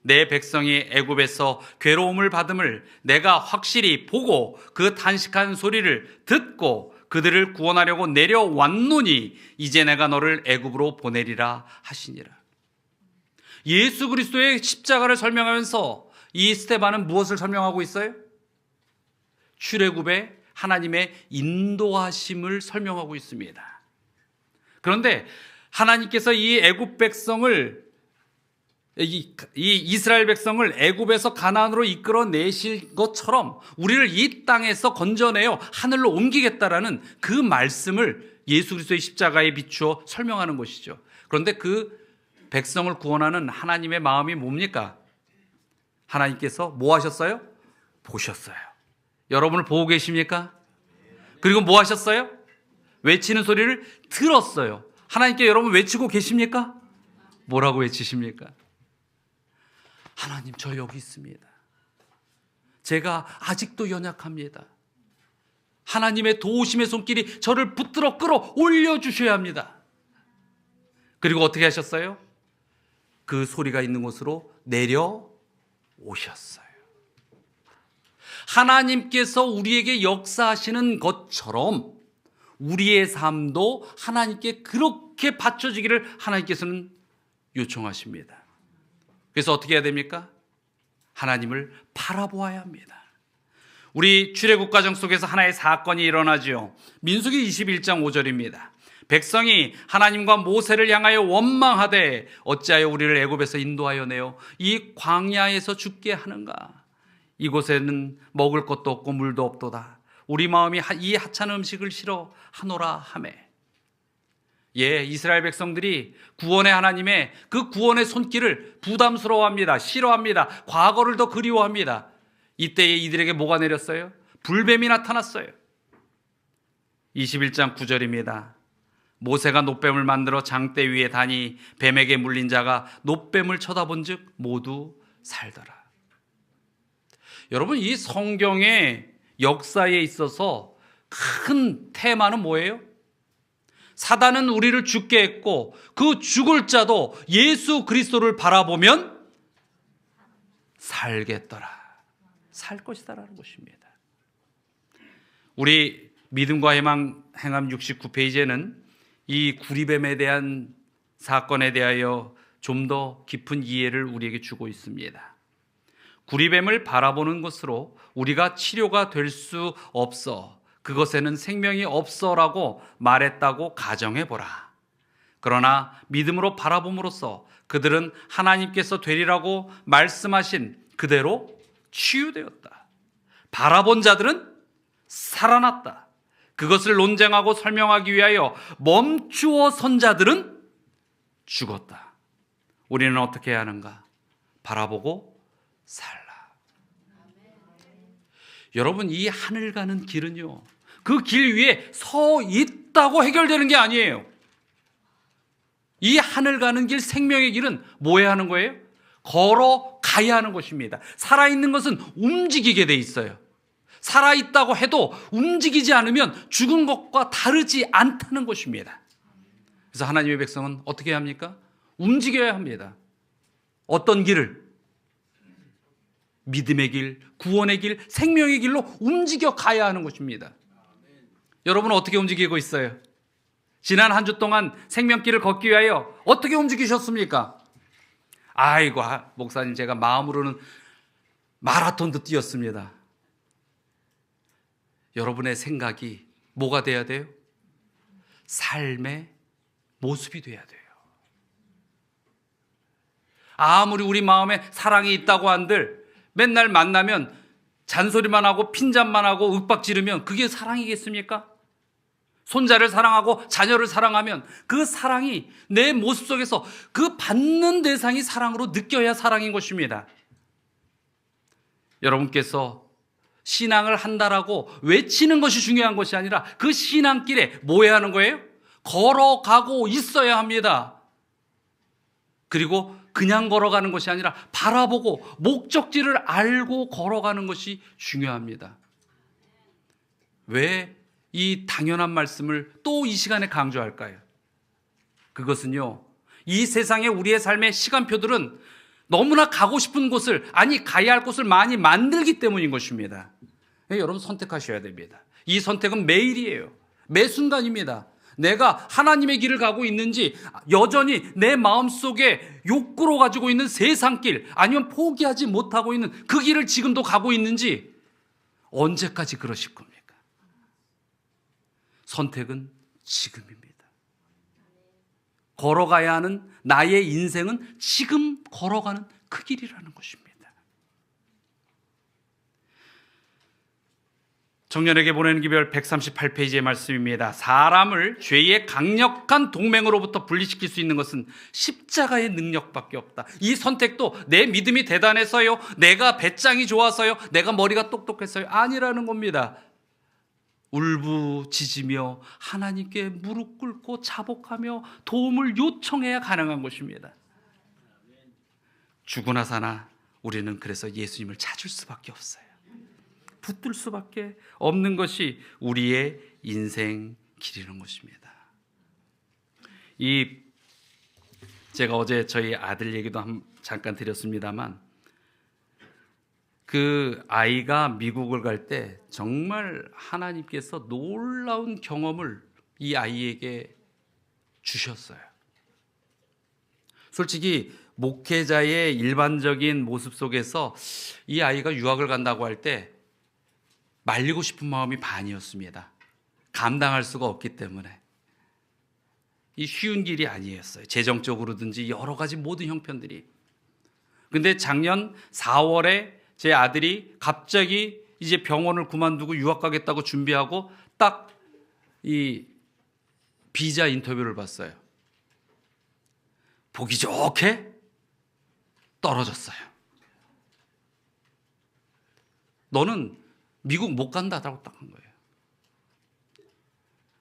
내 백성이 애굽에서 괴로움을 받음을 내가 확실히 보고 그 탄식한 소리를 듣고 그들을 구원하려고 내려왔노니 이제 내가 너를 애굽으로 보내리라 하시니라. 예수 그리스도의 십자가를 설명하면서 이 스데반은 무엇을 설명하고 있어요? 출애굽의 하나님의 인도하심을 설명하고 있습니다. 그런데 하나님께서 이 애굽 백성을, 이 이스라엘 백성을 애굽에서 가나안으로 이끌어내실 것처럼 우리를 이 땅에서 건져내어 하늘로 옮기겠다라는 그 말씀을 예수 그리스도의 십자가에 비추어 설명하는 것이죠. 그런데 그 백성을 구원하는 하나님의 마음이 뭡니까? 하나님께서 뭐 하셨어요? 보셨어요. 여러분을 보고 계십니까? 그리고 뭐 하셨어요? 외치는 소리를 들었어요. 하나님께 여러분 외치고 계십니까? 뭐라고 외치십니까? 하나님, 저 여기 있습니다. 제가 아직도 연약합니다. 하나님의 도우심의 손길이 저를 붙들어 끌어 올려주셔야 합니다. 그리고 어떻게 하셨어요? 그 소리가 있는 곳으로 내려오셨어요. 하나님께서 우리에게 역사하시는 것처럼 우리의 삶도 하나님께 그렇게 바쳐지기를 하나님께서는 요청하십니다. 그래서 어떻게 해야 됩니까? 하나님을 바라보아야 합니다. 우리 출애굽 과정 속에서 하나의 사건이 일어나죠. 민수기 21장 5절입니다. 백성이 하나님과 모세를 향하여 원망하되 어찌하여 우리를 애굽에서 인도하여 내어 이 광야에서 죽게 하는가? 이곳에는 먹을 것도 없고 물도 없도다. 우리 마음이 이 하찮은 음식을 싫어하노라 하매. 예, 이스라엘 백성들이 구원의 하나님의 그 구원의 손길을 부담스러워합니다. 싫어합니다. 과거를 더 그리워합니다. 이때에 이들에게 뭐가 내렸어요? 불뱀이 나타났어요. 21장 9절입니다. 모세가 놋뱀을 만들어 장대 위에 다니 뱀에게 물린 자가 놋뱀을 쳐다본 즉 모두 살더라. 여러분, 이 성경의 역사에 있어서 큰 테마는 뭐예요? 사단은 우리를 죽게 했고 그 죽을 자도 예수 그리스도를 바라보면 살겠더라. 살 것이다라는 것입니다. 우리 믿음과 희망 행함 69페이지에는 이 구리뱀에 대한 사건에 대하여 좀 더 깊은 이해를 우리에게 주고 있습니다. 구리뱀을 바라보는 것으로 우리가 치료가 될 수 없어, 그것에는 생명이 없어라고 말했다고 가정해보라. 그러나 믿음으로 바라봄으로써 그들은 하나님께서 되리라고 말씀하신 그대로 치유되었다. 바라본 자들은 살아났다. 그것을 논쟁하고 설명하기 위하여 멈추어 선 자들은 죽었다. 우리는 어떻게 해야 하는가? 바라보고 살라. 여러분, 이 하늘 가는 길은요, 그 길 위에 서 있다고 해결되는 게 아니에요. 이 하늘 가는 길, 생명의 길은 뭐 해야 하는 거예요? 걸어가야 하는 것입니다. 살아있는 것은 움직이게 돼 있어요. 살아있다고 해도 움직이지 않으면 죽은 것과 다르지 않다는 것입니다. 그래서 하나님의 백성은 어떻게 해야 합니까? 움직여야 합니다. 어떤 길을? 믿음의 길, 구원의 길, 생명의 길로 움직여 가야 하는 것입니다. 여러분은 어떻게 움직이고 있어요? 지난 한 주 동안 생명길을 걷기 위하여 어떻게 움직이셨습니까? 아이고, 목사님, 제가 마음으로는 마라톤도 뛰었습니다. 여러분의 생각이 뭐가 돼야 돼요? 삶의 모습이 돼야 돼요. 아무리 우리 마음에 사랑이 있다고 한들 맨날 만나면 잔소리만 하고 핀잔만 하고 윽박 지르면 그게 사랑이겠습니까? 손자를 사랑하고 자녀를 사랑하면 그 사랑이 내 모습 속에서 그 받는 대상이 사랑으로 느껴야 사랑인 것입니다. 여러분께서 신앙을 한다라고 외치는 것이 중요한 것이 아니라 그 신앙길에 뭐 해야 하는 거예요? 걸어가고 있어야 합니다. 그리고 그냥 걸어가는 것이 아니라 바라보고 목적지를 알고 걸어가는 것이 중요합니다. 왜 이 당연한 말씀을 또 이 시간에 강조할까요? 그것은요, 이 세상의 우리의 삶의 시간표들은 너무나 가고 싶은 곳을, 아니 가야 할 곳을 많이 만들기 때문인 것입니다. 여러분, 선택하셔야 됩니다. 이 선택은 매일이에요. 매 순간입니다. 내가 하나님의 길을 가고 있는지, 여전히 내 마음속에 욕구로 가지고 있는 세상길, 아니면 포기하지 못하고 있는 그 길을 지금도 가고 있는지, 언제까지 그러실 겁니까? 선택은 지금입니다. 걸어가야 하는 나의 인생은 지금 걸어가는 그 길이라는 것입니다. 청년에게 보내는 기별 138페이지의 말씀입니다. 사람을 죄의 강력한 동맹으로부터 분리시킬 수 있는 것은 십자가의 능력밖에 없다. 이 선택도 내 믿음이 대단해서요, 내가 배짱이 좋아서요, 내가 머리가 똑똑해서요, 아니라는 겁니다. 울부짖으며 하나님께 무릎 꿇고 자복하며 도움을 요청해야 가능한 것입니다. 죽으나 사나 우리는 그래서 예수님을 찾을 수밖에 없어요. 붙들 수밖에 없는 것이 우리의 인생 길이라는 것입니다. 제가 어제 저희 아들 얘기도 잠깐 드렸습니다만, 그 아이가 미국을 갈 때 정말 하나님께서 놀라운 경험을 이 아이에게 주셨어요. 솔직히 목회자의 일반적인 모습 속에서 이 아이가 유학을 간다고 할 때 말리고 싶은 마음이 반이었습니다. 감당할 수가 없기 때문에. 이 쉬운 길이 아니었어요. 재정적으로든지 여러 가지 모든 형편들이. 근데 작년 4월에 제 아들이 갑자기 이제 병원을 그만두고 유학 가겠다고 준비하고 딱 이 비자 인터뷰를 봤어요. 보기 좋게 떨어졌어요. 너는 미국 못 간다라고 딱 한 거예요.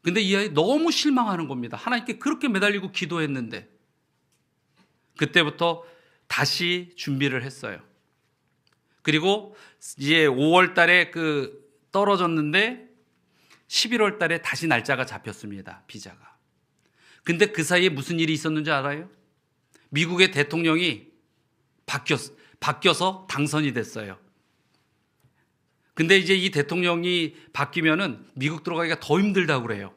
근데 이 아이 너무 실망하는 겁니다. 하나님께 그렇게 매달리고 기도했는데. 그때부터 다시 준비를 했어요. 그리고 이제 5월 달에 떨어졌는데 11월 달에 다시 날짜가 잡혔습니다. 비자가. 근데 그 사이에 무슨 일이 있었는지 알아요? 미국의 대통령이 바뀌어서 당선이 됐어요. 근데 이제 이 대통령이 바뀌면은 미국 들어가기가 더 힘들다고 그래요.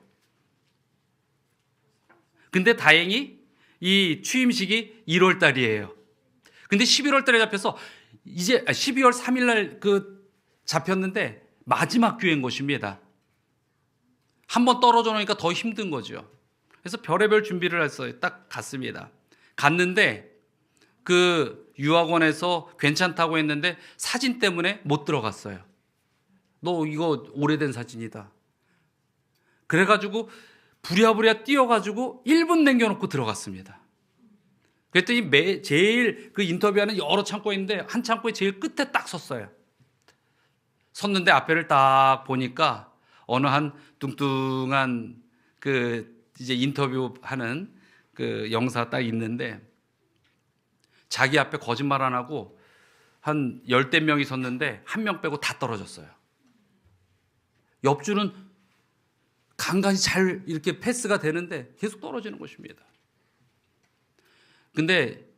근데 다행히 이 취임식이 1월 달이에요. 근데 11월 달에 잡혀서 이제 12월 3일 날 잡혔는데 마지막 기회인 것입니다. 한번 떨어져 놓으니까 더 힘든 거죠. 그래서 별의별 준비를 했어요. 딱 갔습니다. 갔는데 유학원에서 괜찮다고 했는데 사진 때문에 못 들어갔어요. 너 이거 오래된 사진이다. 그래가지고 부랴부랴 뛰어가지고 1분 남겨놓고 들어갔습니다. 그랬더니 제일 인터뷰하는 여러 창고에 있는데 한 창고에 제일 끝에 딱 섰어요. 섰는데 앞에를 딱 보니까 어느 한 뚱뚱한 이제 인터뷰하는 영사 딱 있는데 자기 앞에 거짓말 안 하고 한 10대 명이 섰는데 한 명 빼고 다 떨어졌어요. 옆줄은 간간히 잘 이렇게 패스가 되는데 계속 떨어지는 것입니다. 근데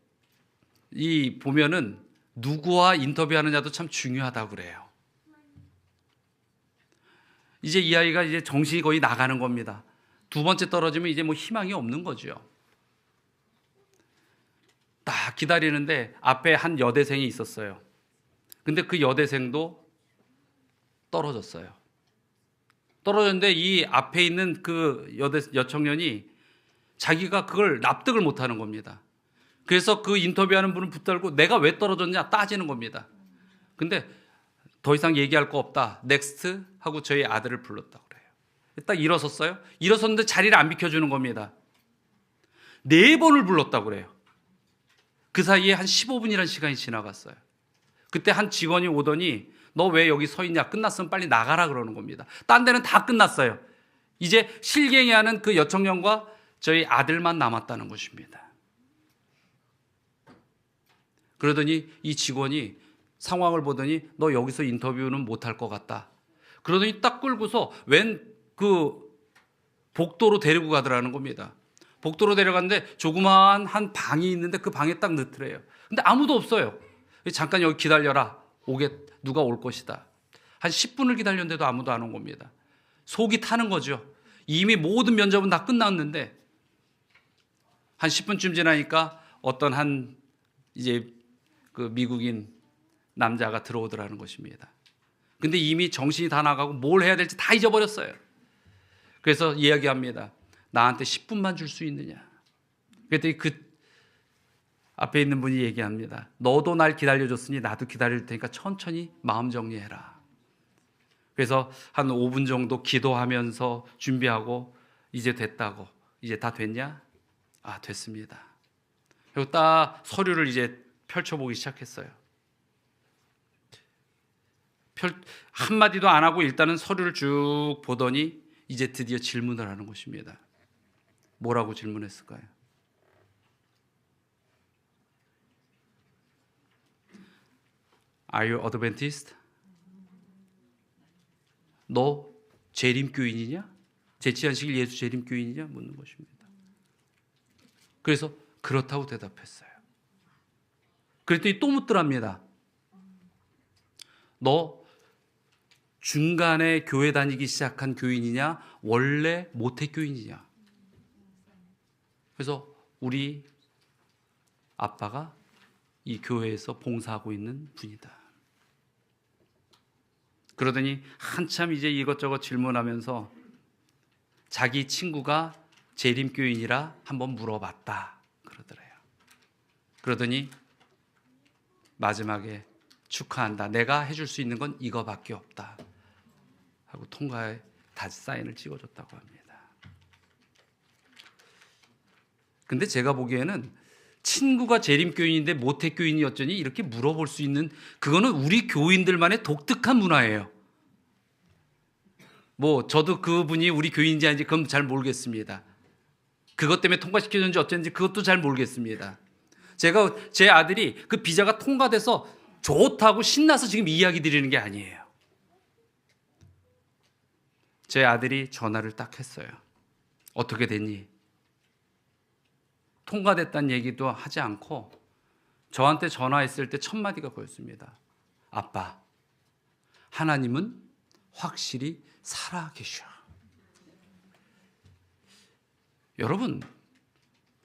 보면은 누구와 인터뷰하느냐도 참 중요하다고 그래요. 이제 이 아이가 이제 정신이 거의 나가는 겁니다. 두 번째 떨어지면 이제 뭐 희망이 없는 거죠. 딱 기다리는데 앞에 한 여대생이 있었어요. 근데 그 여대생도 떨어졌어요. 떨어졌는데 이 앞에 있는 여청년이 자기가 그걸 납득을 못 하는 겁니다. 그래서 인터뷰하는 분을 붙들고 내가 왜 떨어졌냐 따지는 겁니다. 근데 더 이상 얘기할 거 없다. 넥스트 하고 저희 아들을 불렀다고 그래요. 딱 일어섰어요. 일어섰는데 자리를 안 비켜주는 겁니다. 4번을 불렀다고 그래요. 그 사이에 한 15분이라는 시간이 지나갔어요. 그때 한 직원이 오더니 너 왜 여기 서 있냐? 끝났으면 빨리 나가라 그러는 겁니다. 딴 데는 다 끝났어요. 이제 실갱이하는 여청년과 저희 아들만 남았다는 것입니다. 그러더니 이 직원이 상황을 보더니 너 여기서 인터뷰는 못할 것 같다. 그러더니 딱 끌고서 복도로 데리고 가더라는 겁니다. 복도로 데려갔는데 조그마한 한 방이 있는데 그 방에 딱 넣더래요. 근데 아무도 없어요. 잠깐 여기 기다려라. 누가 올 것이다. 한 10분을 기다렸는데도 아무도 안 온 겁니다. 속이 타는 거죠. 이미 모든 면접은 다 끝났는데 한 10분쯤 지나니까 어떤 이제 미국인 남자가 들어오더라는 것입니다. 근데 이미 정신이 다 나가고 뭘 해야 될지 다 잊어버렸어요. 그래서 이야기합니다. 나한테 10분만 줄 수 있느냐. 그랬더니 앞에 있는 분이 얘기합니다. 너도 날 기다려줬으니 나도 기다릴 테니까 천천히 마음 정리해라. 그래서 한 5분 정도 기도하면서 준비하고 이제 됐다고. 이제 다 됐냐? 아, 됐습니다. 그리고 딱 서류를 이제 펼쳐보기 시작했어요. 한마디도 안 하고 일단은 서류를 쭉 보더니 이제 드디어 질문을 하는 것입니다. 뭐라고 질문했을까요? Are you Adventist? 너 재림교인이냐? 제7안식일 예수 재림교인이냐? 묻는 것입니다. 그래서 그렇다고 대답했어요. 그랬더니 또 묻더랍니다. 너 중간에 교회 다니기 시작한 교인이냐? 원래 모태교인이냐? 그래서 우리 아빠가 이 교회에서 봉사하고 있는 분이다. 그러더니 한참 이제 이것저것 질문하면서 자기 친구가 재림교인이라 한번 물어봤다 그러더래요. 그러더니 마지막에 축하한다. 내가 해줄 수 있는 건 이거밖에 없다 하고 통과에 다시 사인을 찍어줬다고 합니다. 근데 제가 보기에는 친구가 재림교인인데 모태교인이었더니 이렇게 물어볼 수 있는 그거는 우리 교인들만의 독특한 문화예요. 뭐 저도 그분이 우리 교인인지 아닌지 그건 잘 모르겠습니다. 그것 때문에 통과시켜줬는지 어쩐지 그것도 잘 모르겠습니다. 제 아들이 그 비자가 통과돼서 좋다고 신나서 지금 이야기 드리는 게 아니에요. 제 아들이 전화를 딱 했어요. 어떻게 됐니? 통과됐다는 얘기도 하지 않고 저한테 전화했을 때 첫 마디가 그였습니다. 아빠, 하나님은 확실히 살아계셔. 여러분,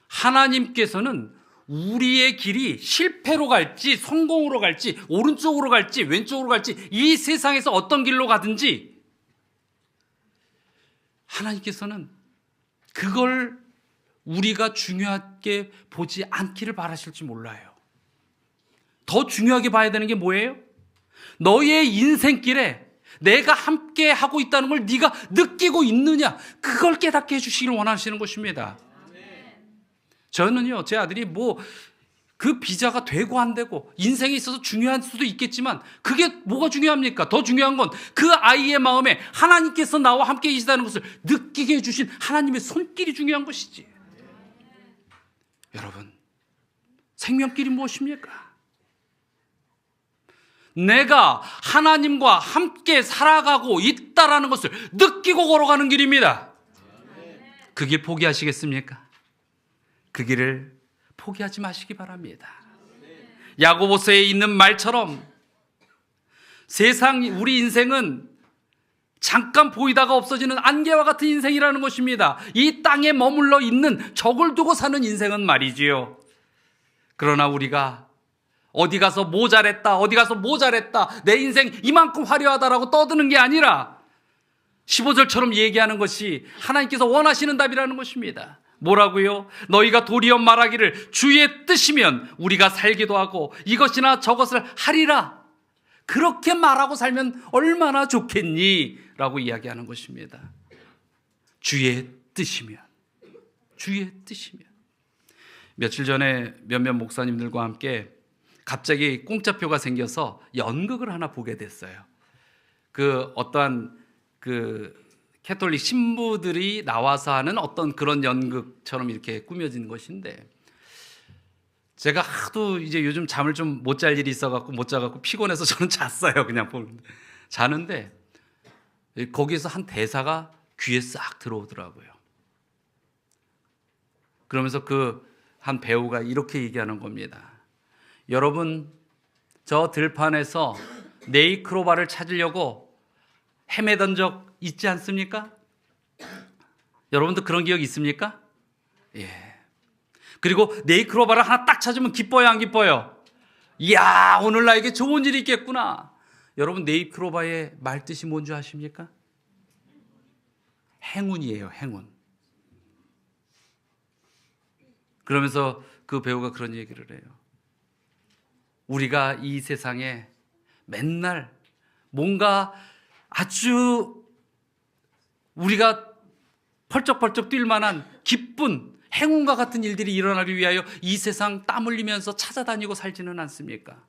하나님께서는 우리의 길이 실패로 갈지 성공으로 갈지 오른쪽으로 갈지 왼쪽으로 갈지 이 세상에서 어떤 길로 가든지 하나님께서는 그걸 우리가 중요하게 보지 않기를 바라실지 몰라요. 더 중요하게 봐야 되는 게 뭐예요? 너의 인생길에 내가 함께 하고 있다는 걸 네가 느끼고 있느냐, 그걸 깨닫게 해주시길 원하시는 것입니다. 저는요, 제 아들이 그 비자가 되고 안 되고 인생에 있어서 중요할 수도 있겠지만 그게 뭐가 중요합니까? 더 중요한 건 그 아이의 마음에 하나님께서 나와 함께 계시다는 것을 느끼게 해주신 하나님의 손길이 중요한 것이지. 여러분, 생명길이 무엇입니까? 내가 하나님과 함께 살아가고 있다라는 것을 느끼고 걸어가는 길입니다. 그 길 포기하시겠습니까? 그 길을 포기하지 마시기 바랍니다. 야고보서에 있는 말처럼 우리 인생은 잠깐 보이다가 없어지는 안개와 같은 인생이라는 것입니다. 이 땅에 머물러 있는 적을 두고 사는 인생은 말이지요. 그러나 우리가 어디 가서 모자랬다, 내 인생 이만큼 화려하다라고 떠드는 게 아니라 15절처럼 얘기하는 것이 하나님께서 원하시는 답이라는 것입니다. 뭐라고요? 너희가 도리어 말하기를 주의 뜻이면 우리가 살기도 하고 이것이나 저것을 하리라. 그렇게 말하고 살면 얼마나 좋겠니? 라고 이야기하는 것입니다. 주의 뜻이면. 며칠 전에 몇몇 목사님들과 함께 갑자기 공짜표가 생겨서 연극을 하나 보게 됐어요. 어떠한 캐톨릭 신부들이 나와서 하는 어떤 그런 연극처럼 이렇게 꾸며진 것인데, 제가 하도 이제 요즘 잠을 좀 못 잘 일이 있어갖고 못 자갖고 피곤해서 저는 잤어요. 그냥 보는데. 자는데 거기에서 한 대사가 귀에 싹 들어오더라고요. 그러면서 한 배우가 이렇게 얘기하는 겁니다. 여러분, 저 들판에서 네이크로바를 찾으려고 헤매던 적 있지 않습니까? 여러분도 그런 기억 있습니까? 예. 그리고 네이크로바를 하나 딱 찾으면 기뻐요, 안 기뻐요? 이야, 오늘 나에게 좋은 일이 있겠구나. 여러분, 네이크로바의 말뜻이 뭔지 아십니까? 행운이에요, 행운. 그러면서 그 배우가 그런 얘기를 해요. 우리가 이 세상에 맨날 뭔가 아주 우리가 펄쩍펄쩍 뛸 만한 기쁜 행운과 같은 일들이 일어나기 위하여 이 세상 땀 흘리면서 찾아다니고 살지는 않습니까?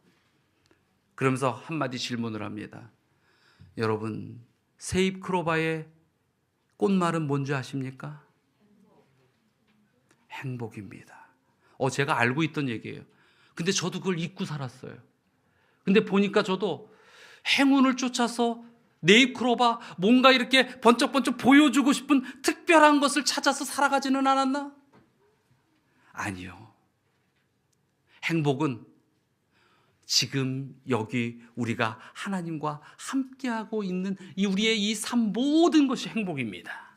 그러면서 한마디 질문을 합니다. 여러분, 세입 크로바의 꽃말은 뭔지 아십니까? 행복입니다. 제가 알고 있던 얘기예요. 근데 저도 그걸 잊고 살았어요. 근데 보니까 저도 행운을 쫓아서 네잎크로바 뭔가 이렇게 번쩍번쩍 보여주고 싶은 특별한 것을 찾아서 살아가지는 않았나? 아니요. 행복은 지금 여기 우리가 하나님과 함께하고 있는 우리의 이 삶 모든 것이 행복입니다.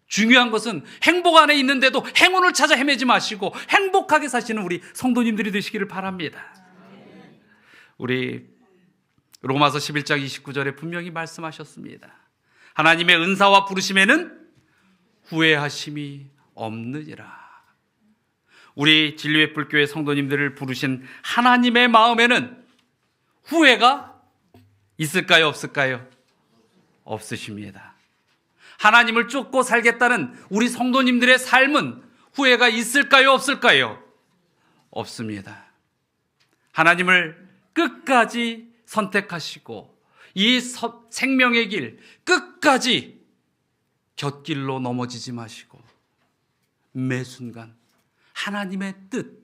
중요한 것은 행복 안에 있는데도 행운을 찾아 헤매지 마시고 행복하게 사시는 우리 성도님들이 되시기를 바랍니다. 우리 로마서 11장 29절에 분명히 말씀하셨습니다. 하나님의 은사와 부르심에는 후회하심이 없느니라. 우리 진리의 불교회 성도님들을 부르신 하나님의 마음에는 후회가 있을까요, 없을까요? 없으십니다. 하나님을 쫓고 살겠다는 우리 성도님들의 삶은 후회가 있을까요, 없을까요? 없습니다. 하나님을 끝까지 선택하시고 이 생명의 길 끝까지 곁길로 넘어지지 마시고 매 순간 하나님의 뜻,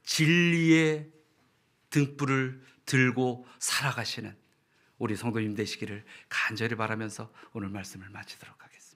진리의 등불을 들고 살아가시는 우리 성도님 되시기를 간절히 바라면서 오늘 말씀을 마치도록 하겠습니다.